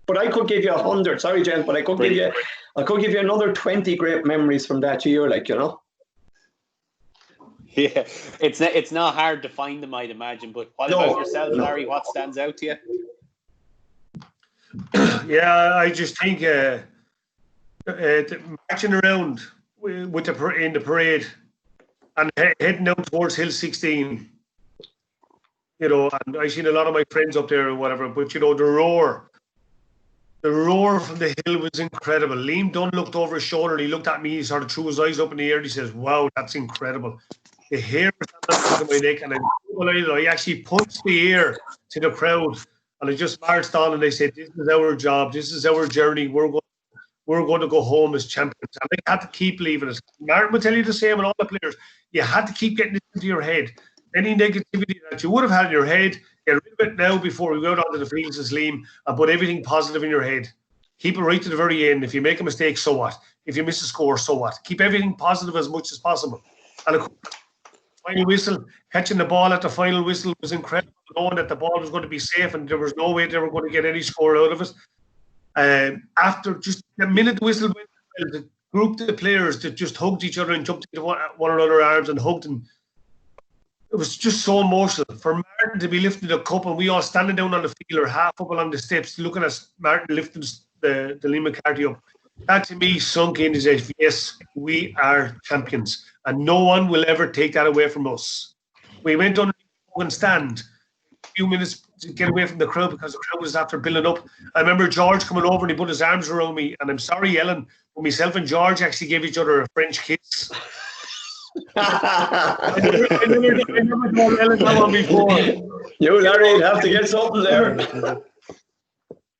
But I could give you 100, sorry, Jen, but I could give you another 20 great memories from that year, like, you know. Yeah, it's not hard to find them, I'd imagine. But what about yourself, Larry? What stands out to you? Yeah, I just think marching around with in the parade and heading down towards Hill 16, you know, and I seen a lot of my friends up there or whatever, but you know, the roar from the hill was incredible. Liam Dunn looked over his shoulder and he looked at me, he sort of threw his eyes up in the air and he says, wow, that's incredible. The hair was on the back of my neck, and I actually punched the air to the crowd, and I just marched on and they said, this is our job, this is our journey, we're going to go home as champions. And I had to keep leaving us. Martin will tell you the same, and all the players, you had to keep getting it into your head. Any negativity that you would have had in your head, get rid of it now before we go out onto the fields as Liam, and put everything positive in your head. Keep it right to the very end. If you make a mistake, so what? If you miss a score, so what? Keep everything positive as much as possible. And of course, final whistle, catching the ball at the final whistle was incredible, knowing that the ball was going to be safe and there was no way they were going to get any score out of it. After just the minute the whistle went, the group of players that just hugged each other and jumped into one another's arms and hugged, and it was just so emotional. For Martin to be lifting the cup and we all standing down on the field or half up along the steps looking at Martin lifting the Liam McCarthy up, that to me sunk in as if, yes, we are champions and no one will ever take that away from us. We went on and stand a few minutes to get away from the crowd because the crowd was after building up. I remember George coming over and he put his arms around me, and I'm sorry, Ellen, but myself and George actually gave each other a French kiss. I never told Ellen that one before. You, Larry, you'd have to get something there.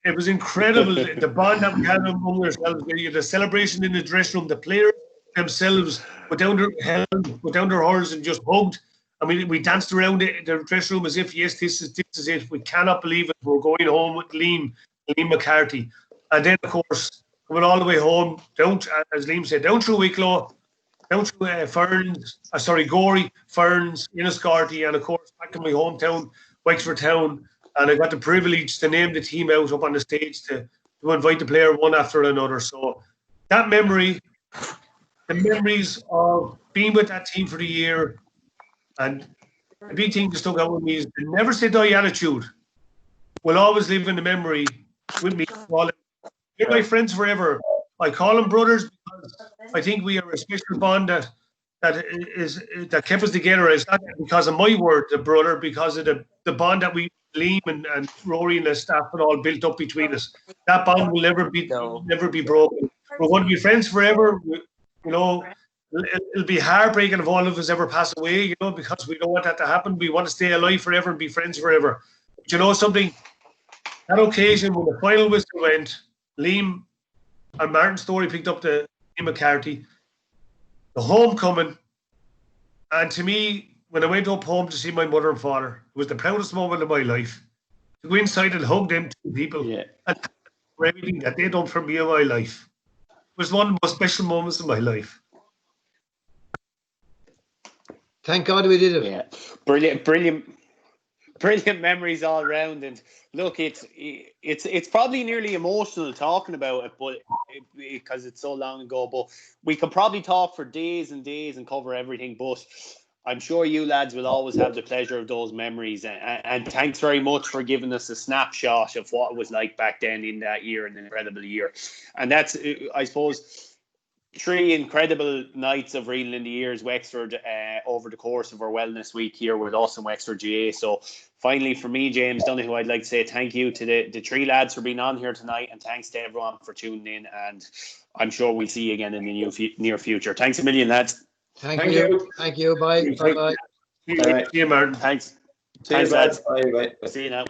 It was incredible, the bond that we had among ourselves. The celebration in the dressing room, the players themselves put down their horns and just hugged. I mean, we danced around the dressing room as if, yes, this is it. We cannot believe it. We're going home with Liam McCarthy. And then, of course, coming all the way home, down, as Liam said, down through Wicklow, down through Gorey, Ferns, Enniscorthy, and of course, back in my hometown, Wexford Town. And I got the privilege to name the team out up on the stage to invite the player one after another. So that memory, the memories of being with that team for the year, and the big thing that stuck out with me is the never say die attitude will always live in the memory with me. They're my friends forever. I call them brothers because I think we are a special bond that kept us together. It's not because of my word, the brother, because of the bond that we, Liam and Rory and the staff had all built up between us. That bond will never be broken. We're going to be friends forever. You know, it'll be heartbreaking if all of us ever pass away, you know, because we don't want that to happen. We want to stay alive forever and be friends forever. But you know something? That occasion when the final whistle went, Liam and Martin Storey picked up the Liam McCarthy, the homecoming, and to me, when I went up home to see my mother and father, it was the proudest moment of my life. To go inside and hug them two people and for everything that they done for me in my life. It was one of the most special moments of my life. Thank God we did it. Yeah, brilliant memories all around. And look, it's probably nearly emotional talking about it, but because it's so long ago. But we could probably talk for days and days and cover everything. But I'm sure you lads will always have the pleasure of those memories. And thanks very much for giving us a snapshot of what it was like back then in that year, an incredible year. And that's, I suppose, 3 incredible nights of Reeling in the Years, Wexford, over the course of our Wellness Week here with us in Wexford GA. So finally, for me, James Donoghue, I'd like to say thank you to the 3 lads for being on here tonight, and thanks to everyone for tuning in. And I'm sure we'll see you again in the near future. Thanks a million, lads. Thank you. Thank you. Bye. Bye. See you, Martin. Thanks. Cheers, Thanks, lads. Bye. See you now.